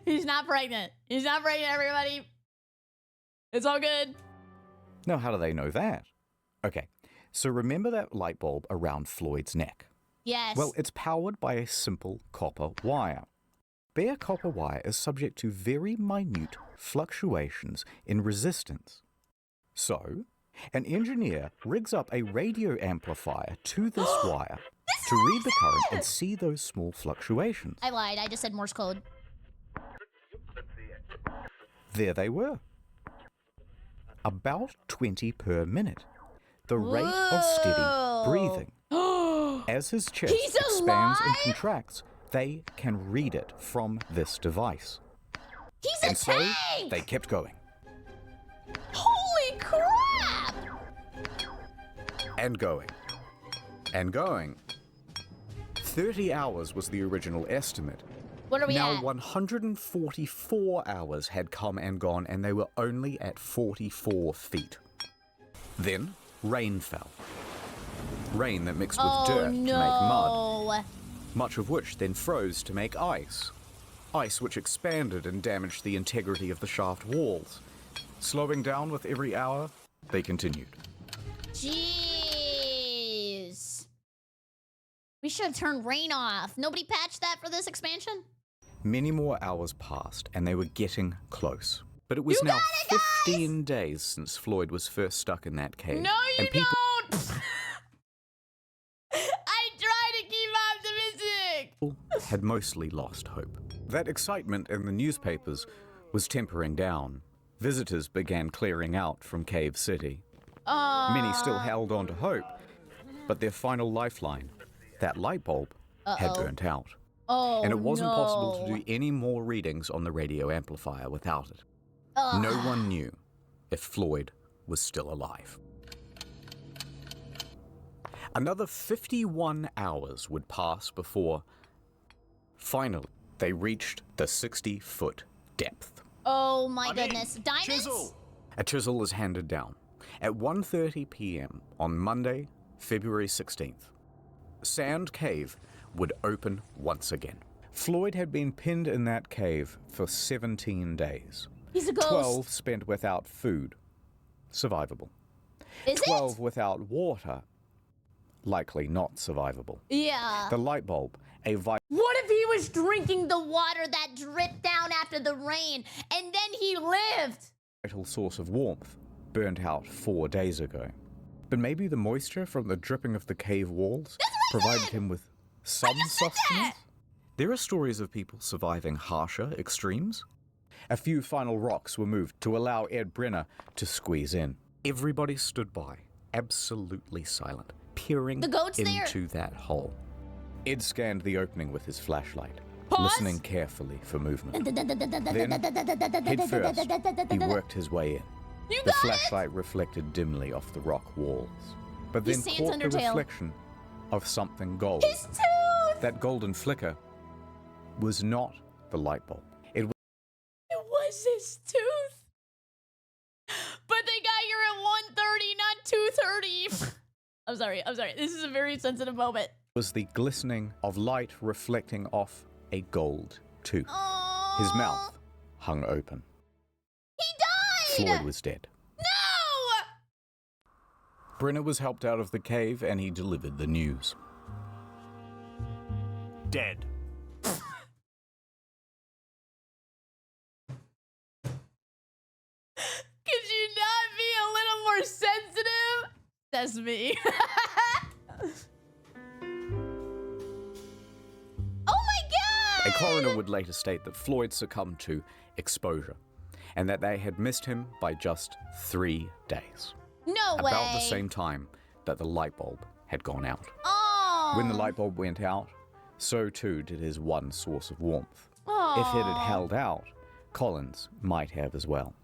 He's not pregnant. He's not pregnant, everybody. It's all good. Now, how do they know that? Okay, so remember that light bulb around Floyd's neck? Yes. Well, it's powered by a simple copper wire. Bare copper wire is subject to very minute fluctuations in resistance. So, an engineer rigs up a radio amplifier to this wire to read the current and see those small fluctuations. I lied. I just said Morse code. There they were. About 20 per minute. The rate of steady breathing. As his chest expands and contracts, they can read it from this device. He's a tank! So they kept going. Holy crap! And going. And going. 30 hours was the original estimate. What are we Now at? 144 hours had come and gone, and they were only at 44 feet. Then, rain fell. Rain that mixed with dirt to make mud, much of which then froze to make ice. Ice which expanded and damaged the integrity of the shaft walls. Slowing down with every hour, they continued. Jeez. We should have turned rain off. Nobody patched that for this expansion? Many more hours passed, and they were getting close. But it was now 15 days since Floyd was first stuck in that cave. No, you and people don't! I try to keep optimistic! had mostly lost hope. That excitement in the newspapers was tempering down. Visitors began clearing out from Cave City. Many still held on to hope, but their final lifeline, that light bulb, had burnt out. And it wasn't possible to do any more readings on the radio amplifier without it. No one knew if Floyd was still alive. Another 51 hours would pass before, finally, they reached the 60-foot depth. Oh my goodness. Diamonds? Chisel. A chisel is handed down. At 1:30 p.m. on Monday, February 16th, Sand Cave would open once again. Floyd had been pinned in that cave for 17 days. He's a ghost. 12 spent without food, survivable. Is 12 without water, likely not survivable. Yeah. The light bulb, a vital... What if he was drinking the water that dripped down after the rain, and then he lived? vital source of warmth, burnt out 4 days ago. But maybe the moisture from the dripping of the cave walls provided him with some sustenance? There are stories of people surviving harsher extremes. A few final rocks were moved to allow Ed Brenner to squeeze in. Everybody stood by, absolutely silent, peering into that hole. Ed scanned the opening with his flashlight, listening carefully for movement. Then, head first, he worked his way in. The flashlight reflected dimly off the rock walls, but then caught the reflection of something gold. His tooth! That golden flicker was not the light bulb. It was his tooth. But they got here at 1:30, not 2:30. I'm sorry. This is a very sensitive moment. Was the glistening of light reflecting off a gold tooth. His mouth hung open. He died! Floyd was dead. No! Brenner was helped out of the cave and he delivered the news. Dead. Could you not be a little more sensitive? That's me. Oh my god! A coroner would later state that Floyd succumbed to exposure and that they had missed him by just 3 days. No way! About the same time that the light bulb had gone out. Oh! When the light bulb went out, so too did his one source of warmth. Oh. If it had held out, Collins might have as well.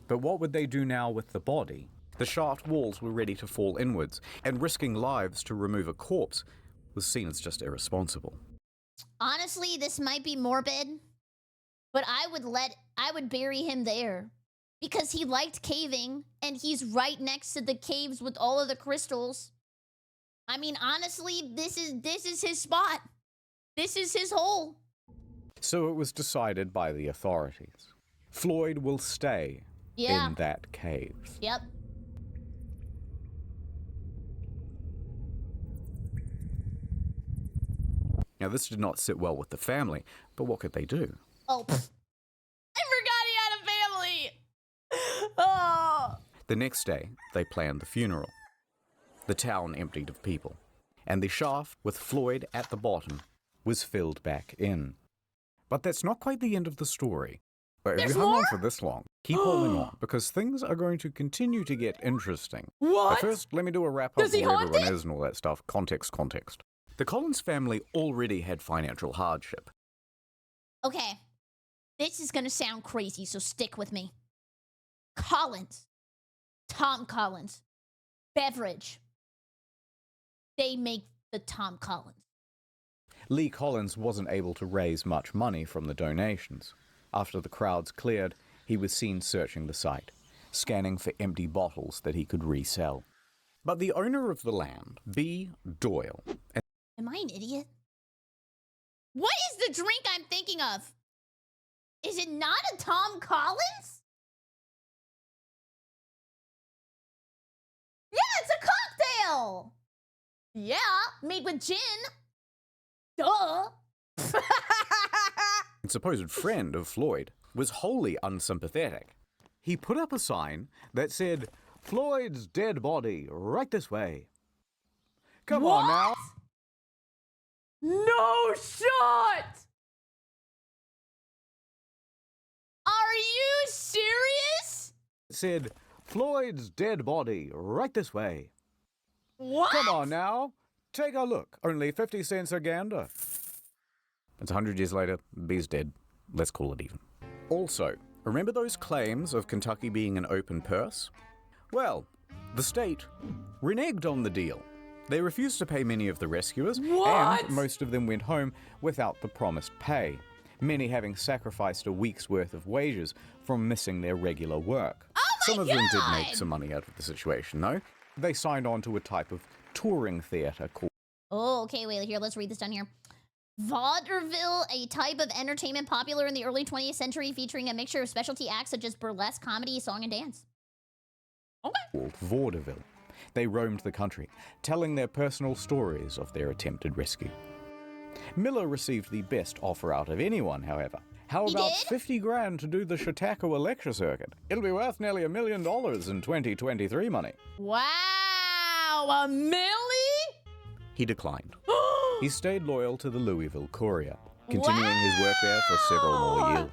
But what would they do now with the body? The shaft walls were ready to fall inwards, and risking lives to remove a corpse was seen as just irresponsible. Honestly, this might be morbid, but I would bury him there. Because he liked caving, and he's right next to the caves with all of the crystals. I mean, honestly, this is his spot. This is his hole. So it was decided by the authorities. Floyd will stay in that cave. Yep. Now, this did not sit well with the family, but what could they do? Oh, I forgot he had a family. Oh. The next day, they planned the funeral. The town emptied of people, and the shaft with Floyd at the bottom was filled back in. But that's not quite the end of the story. But if you hung on for this long, keep holding on, because things are going to continue to get interesting. What? But first, let me do a wrap-up of where everyone is and all that stuff. Context. The Collins family already had financial hardship. Okay. This is gonna sound crazy, so stick with me. Collins. Tom Collins. Beverage. They make the Tom Collins. Lee Collins wasn't able to raise much money from the donations. After the crowds cleared, he was seen searching the site, scanning for empty bottles that he could resell. But the owner of the land, B. Doyle... Am I an idiot? What is the drink I'm thinking of? Is it not a Tom Collins? Yeah, it's a cocktail! Yeah, made with gin. Duh. supposed friend of Floyd, was wholly unsympathetic. He put up a sign that said, "Floyd's dead body right this way." Come on now. No shot! Are you serious? It said, "Floyd's dead body right this way." What? Come on now. Take a look. Only 50 cents a gander. It's 100 years later. B's dead. Let's call it even. Also, remember those claims of Kentucky being an open purse? Well, the state reneged on the deal. They refused to pay many of the rescuers, and most of them went home without the promised pay, many having sacrificed a week's worth of wages from missing their regular work. Some of them did make some money out of the situation, though. They signed on to a type of touring theater called... Oh, okay, wait, here, let's read this down here. Vaudeville, a type of entertainment popular in the early 20th century featuring a mixture of specialty acts such as burlesque, comedy, song, and dance. Okay. Called vaudeville. They roamed the country, telling their personal stories of their attempted rescue. Miller received the best offer out of anyone, however. How about 50 grand to do the Chautauqua lecture circuit? It'll be worth nearly $1 million in 2023 money. Wow, $1 million? He declined. He stayed loyal to the Louisville Courier, continuing his work there for several more years.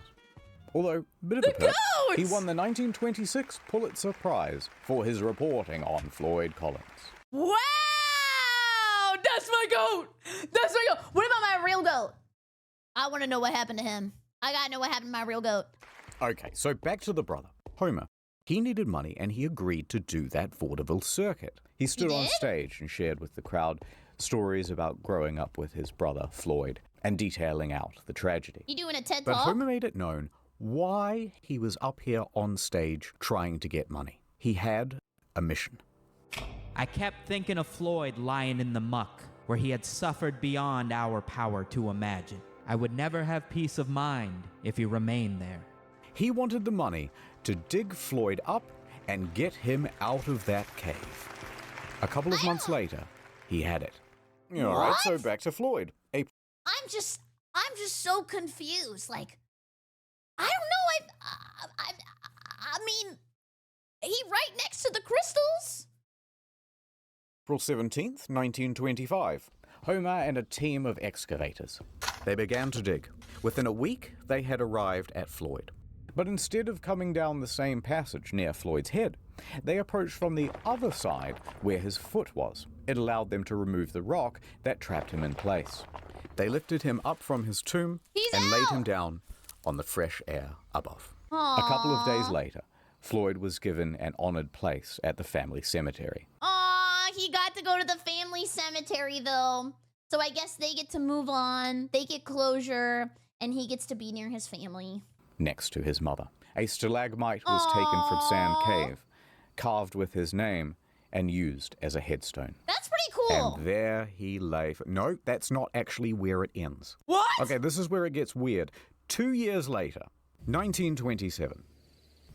Although, bit of a perk, he won the 1926 Pulitzer Prize for his reporting on Floyd Collins. Wow! That's my goat! That's my goat! What about my real goat? I want to know what happened to him. I gotta know what happened to my real goat. Okay, so back to the brother, Homer. He needed money and he agreed to do that vaudeville circuit. He stood on stage and shared with the crowd stories about growing up with his brother, Floyd, and detailing out the tragedy. You doing a TED But Talk? Homer made it known why he was up here on stage trying to get money. He had a mission. I kept thinking of Floyd lying in the muck, where he had suffered beyond our power to imagine. I would never have peace of mind if he remained there. He wanted the money to dig Floyd up and get him out of that cave. A couple of months later, he had it. All right, so back to Floyd. I'm just so confused. Like, I don't know. I mean, he right next to the crystals. April 17th, 1925. Homer and a team of excavators. They began to dig. Within a week, they had arrived at Floyd. But instead of coming down the same passage near Floyd's head, they approached from the other side where his foot was. It allowed them to remove the rock that trapped him in place. They lifted him up from his tomb and laid him down on the fresh air above. Aww. A couple of days later, Floyd was given an honored place at the family cemetery. Aw, he got to go to the family cemetery, though. So I guess they get to move on, they get closure, and he gets to be near his family. Next to his mother. A stalagmite was taken from Sand Cave, carved with his name, and used as a headstone. That's pretty cool. And there he lay. No, that's not actually where it ends. What? Okay, this is where it gets weird. 2 years later, 1927,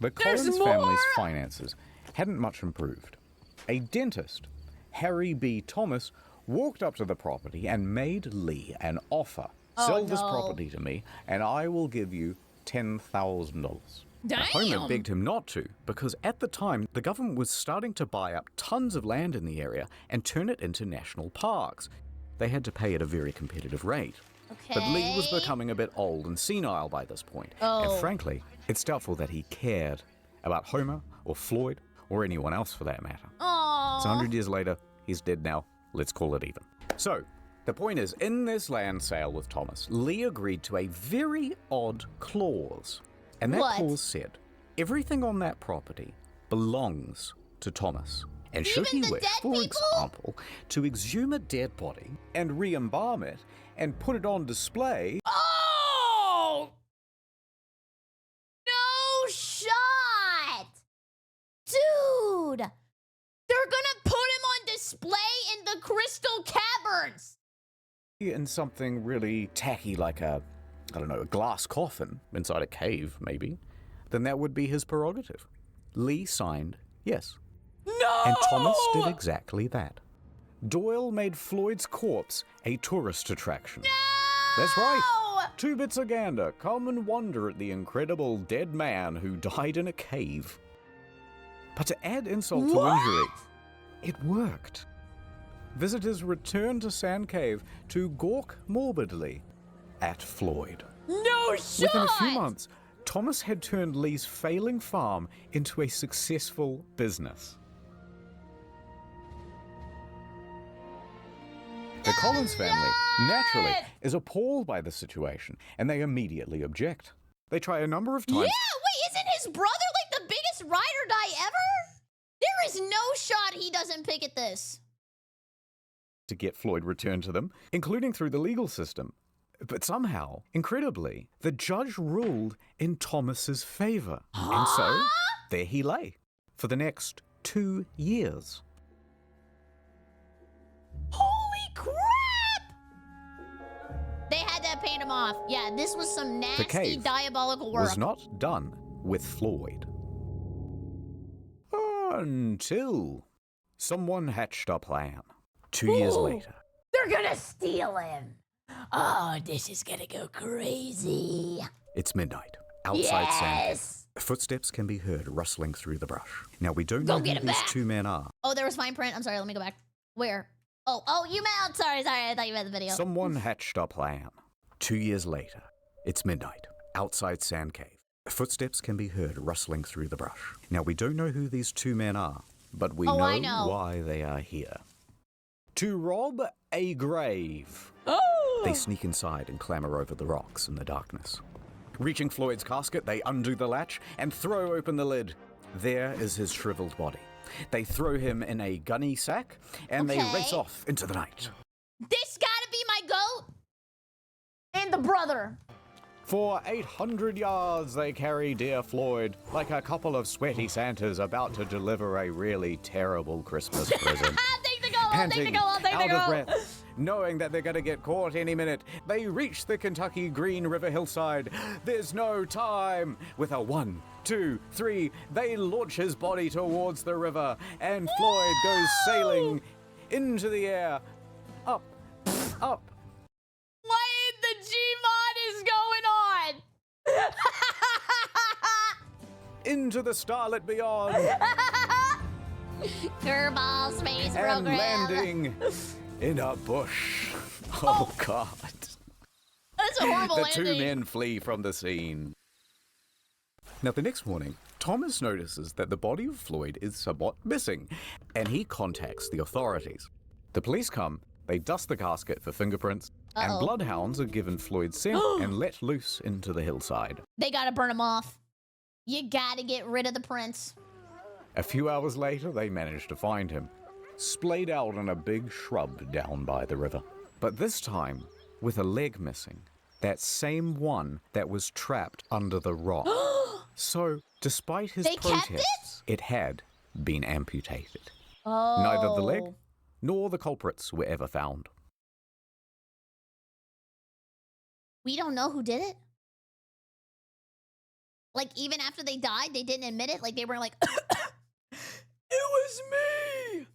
the Collins family's finances hadn't much improved. A dentist, Harry B. Thomas, walked up to the property and made Lee an offer. Sell this property to me, and I will give you $10,000. Damn. Homer begged him not to, because at the time, the government was starting to buy up tons of land in the area and turn it into national parks. They had to pay at a very competitive rate. Okay. But Lee was becoming a bit old and senile by this point. And frankly, it's doubtful that he cared about Homer or Floyd or anyone else for that matter. Aww. So 100 years later, he's dead now. Let's call it even. So, the point is, in this land sale with Thomas, Lee agreed to a very odd clause. And that clause said, everything on that property belongs to Thomas. And should he Even the wish, dead for people? example, to exhume a dead body and re-embalm it and put it on display, Oh! No shot! Dude! They're gonna put him on display in the Crystal Caverns! in something really tacky like a glass coffin inside a cave, maybe, then that would be his prerogative. Lee signed yes. No! And Thomas did exactly that. Doyle made Floyd's corpse a tourist attraction. No! That's right. Two bits of gander, come and wonder at the incredible dead man who died in a cave. But to add insult to injury, it worked. Visitors returned to Sand Cave to gawk morbidly at Floyd. No shot! Within a few months, Thomas had turned Lee's failing farm into a successful business. The Collins family, naturally, is appalled by the situation, and they immediately object. They try a number of times. Yeah, wait, isn't his brother like the biggest ride or die ever? There is no shot he doesn't pick at this. To get Floyd returned to them, including through the legal system. But somehow, incredibly, the judge ruled in Thomas's favor. And so, there he lay for the next 2 years. Holy crap! They had to paint him off. Yeah, this was some nasty, The cave diabolical work. was not done with Floyd. Until someone hatched a plan. 2 years later. They're gonna steal him. Oh, this is gonna go crazy. It's midnight. Outside Sand Yes! Cave. Footsteps can be heard rustling through the brush. Now, we don't Go know get who him these back. two men are. Oh, there was fine print. I'm sorry, let me go back. Where? Oh, you meant, sorry, I thought you meant the video. Someone hatched a plan. 2 years later. It's midnight. Outside Sand Cave. Footsteps can be heard rustling through the brush. Now, we don't know who these two men are, but we I know know. why they are here. To rob a grave. Oh! They sneak inside and clamber over the rocks in the darkness. Reaching Floyd's casket, they undo the latch and throw open the lid. There is his shriveled body. They throw him in a gunny sack and they race off into the night. This gotta be my goat and the brother. For 800 yards, they carry dear Floyd like a couple of sweaty Santas about to deliver a really terrible Christmas present. Take the goat, I'll take the Panting, goat, I'll take the out of goat. breath, knowing that they're going to get caught any minute, they reach the Kentucky Green River hillside. There's no time. With a 1, 2, 3, they launch his body towards the river, and Floyd goes sailing into the air, up, up. What in the Gmod is going on? Into the starlit beyond. Curveball space And program. landing in a bush. Oh, God. That's a horrible The landing. two men flee from the scene. Now, the next morning, Thomas notices that the body of Floyd is somewhat missing, and he contacts the authorities. The police come, they dust the casket for fingerprints, and bloodhounds are given Floyd's scent and let loose into the hillside. They gotta burn him off. You gotta get rid of the prince. A few hours later, they manage to find him, splayed out in a big shrub down by the river. But this time, with a leg missing, that same one that was trapped under the rock. So, despite his They kept protests, it had been amputated. Oh. Neither the leg nor the culprits were ever found. We don't know who did it? Like, even after they died, they didn't admit it? Like, they were like, it was me!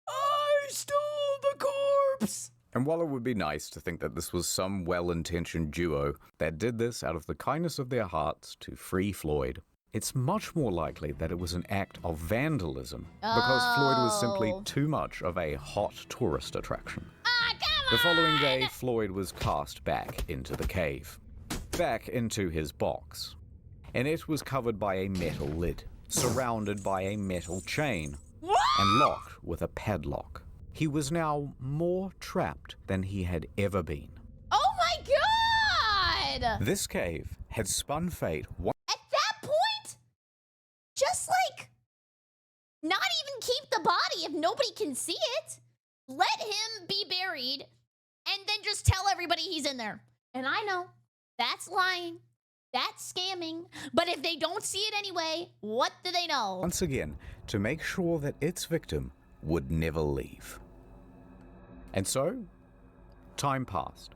I stole the corpse! And while it would be nice to think that this was some well-intentioned duo that did this out of the kindness of their hearts to free Floyd, it's much more likely that it was an act of vandalism because Floyd was simply too much of a hot tourist attraction. The following day, Floyd was cast back into the cave, back into his box, and it was covered by a metal lid, surrounded by a metal chain, and locked with a padlock. He was now more trapped than he had ever been. Oh my god! This cave had spun fate. At that point, just like, not even keep the body. nobody can see it. Let him be buried and then just tell everybody he's in there. And I know that's lying. That's scamming. But if they don't see it anyway, what do they know? Once again, to make sure that its victim would never leave. And so, time passed.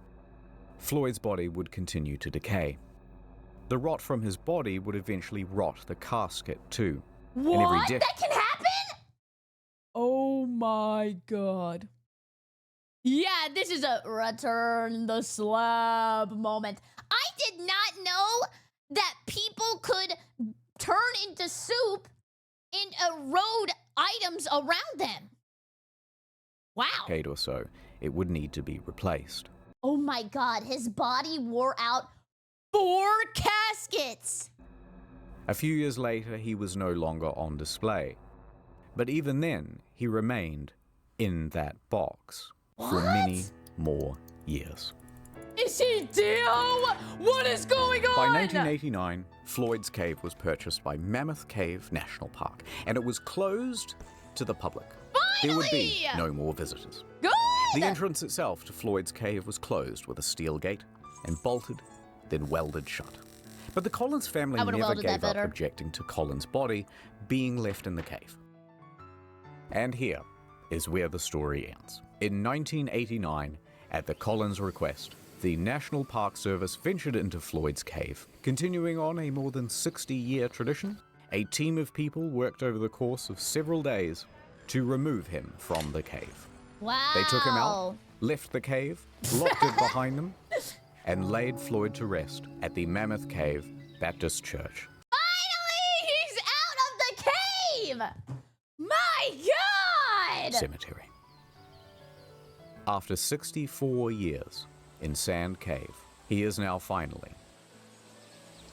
Floyd's body would continue to decay. The rot from his body would eventually rot the casket too. What? That can happen? Oh my god. Yeah, this is a return the slab moment. I did not know that people could turn into soup and erode items around them. Wow. Decade or so, it would need to be replaced. Oh my god, his body wore out 4 caskets. A few years later, he was no longer on display. But even then, he remained in that box for many more years. Is he dead? What is going on? By 1989, Floyd's cave was purchased by Mammoth Cave National Park, and it was closed to the public. There would be no more visitors. Good! The entrance itself to Floyd's cave was closed with a steel gate and bolted, then welded shut. But the Collins family never gave up objecting to Collins' body being left in the cave. And here is where the story ends. In 1989, at the Collins' request, the National Park Service ventured into Floyd's cave. Continuing on a more than 60-year tradition, a team of people worked over the course of several days to remove him from the cave. Wow. They took him out, left the cave, locked it behind them, and laid Floyd to rest at the Mammoth Cave Baptist Church. Finally, he's out of the cave! My God! Cemetery. After 64 years in Sand Cave, he is now finally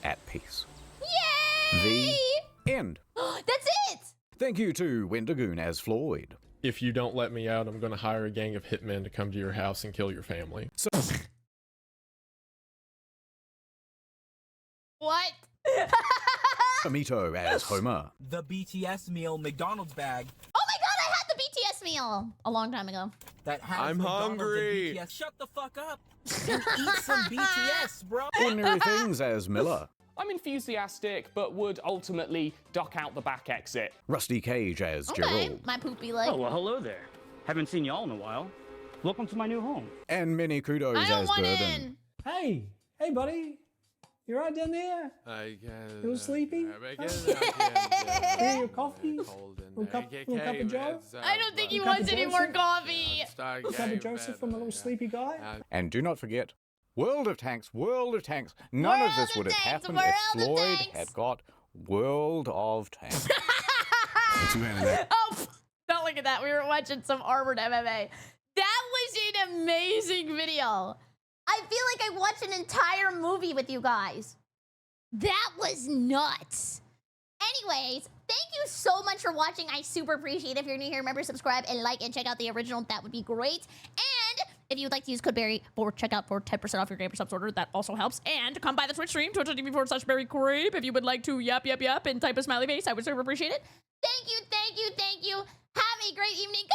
at peace. Yay! The end. That's it! Thank you to Wendigoon as Floyd. If you don't let me out, I'm going to hire a gang of hitmen to come to your house and kill your family. So what? Amito as Homer. The BTS meal McDonald's bag. Oh my god, I had the BTS meal a long time ago. That has I'm McDonald's hungry. And BTS. Shut the fuck up. Eat some BTS, bro. Ordinary Things as Miller. I'm enthusiastic, but would ultimately duck out the back exit. Rusty Cage as Gerald. My poopy leg. Oh, well, hello there. Haven't seen y'all in a while. Welcome to my new home. And Many Kudos as Burden. Hey, buddy. You right down there? You little sleepy? Hey, your coffee? Little cup of Joe? I don't think he wants any more coffee. Little cup of Joseph from a little sleepy guy? And do not forget, World of Tanks, World of Tanks. None of this would have happened if Floyd had got World of Tanks. Oh, don't look at that. We were watching some Armored MMA. That was an amazing video. I feel like I watched an entire movie with you guys. That was nuts. Anyways, thank you so much for watching. I super appreciate it. If you're new here, remember to subscribe and like and check out the original. That would be great. And if you would like to use code Berry for checkout for 10% off your Gamer Subs order, that also helps. And come by the Twitch stream, twitch.tv/BerryCrepe. If you would like to yup and type a smiley face, I would super appreciate it. Thank you. Have a great evening.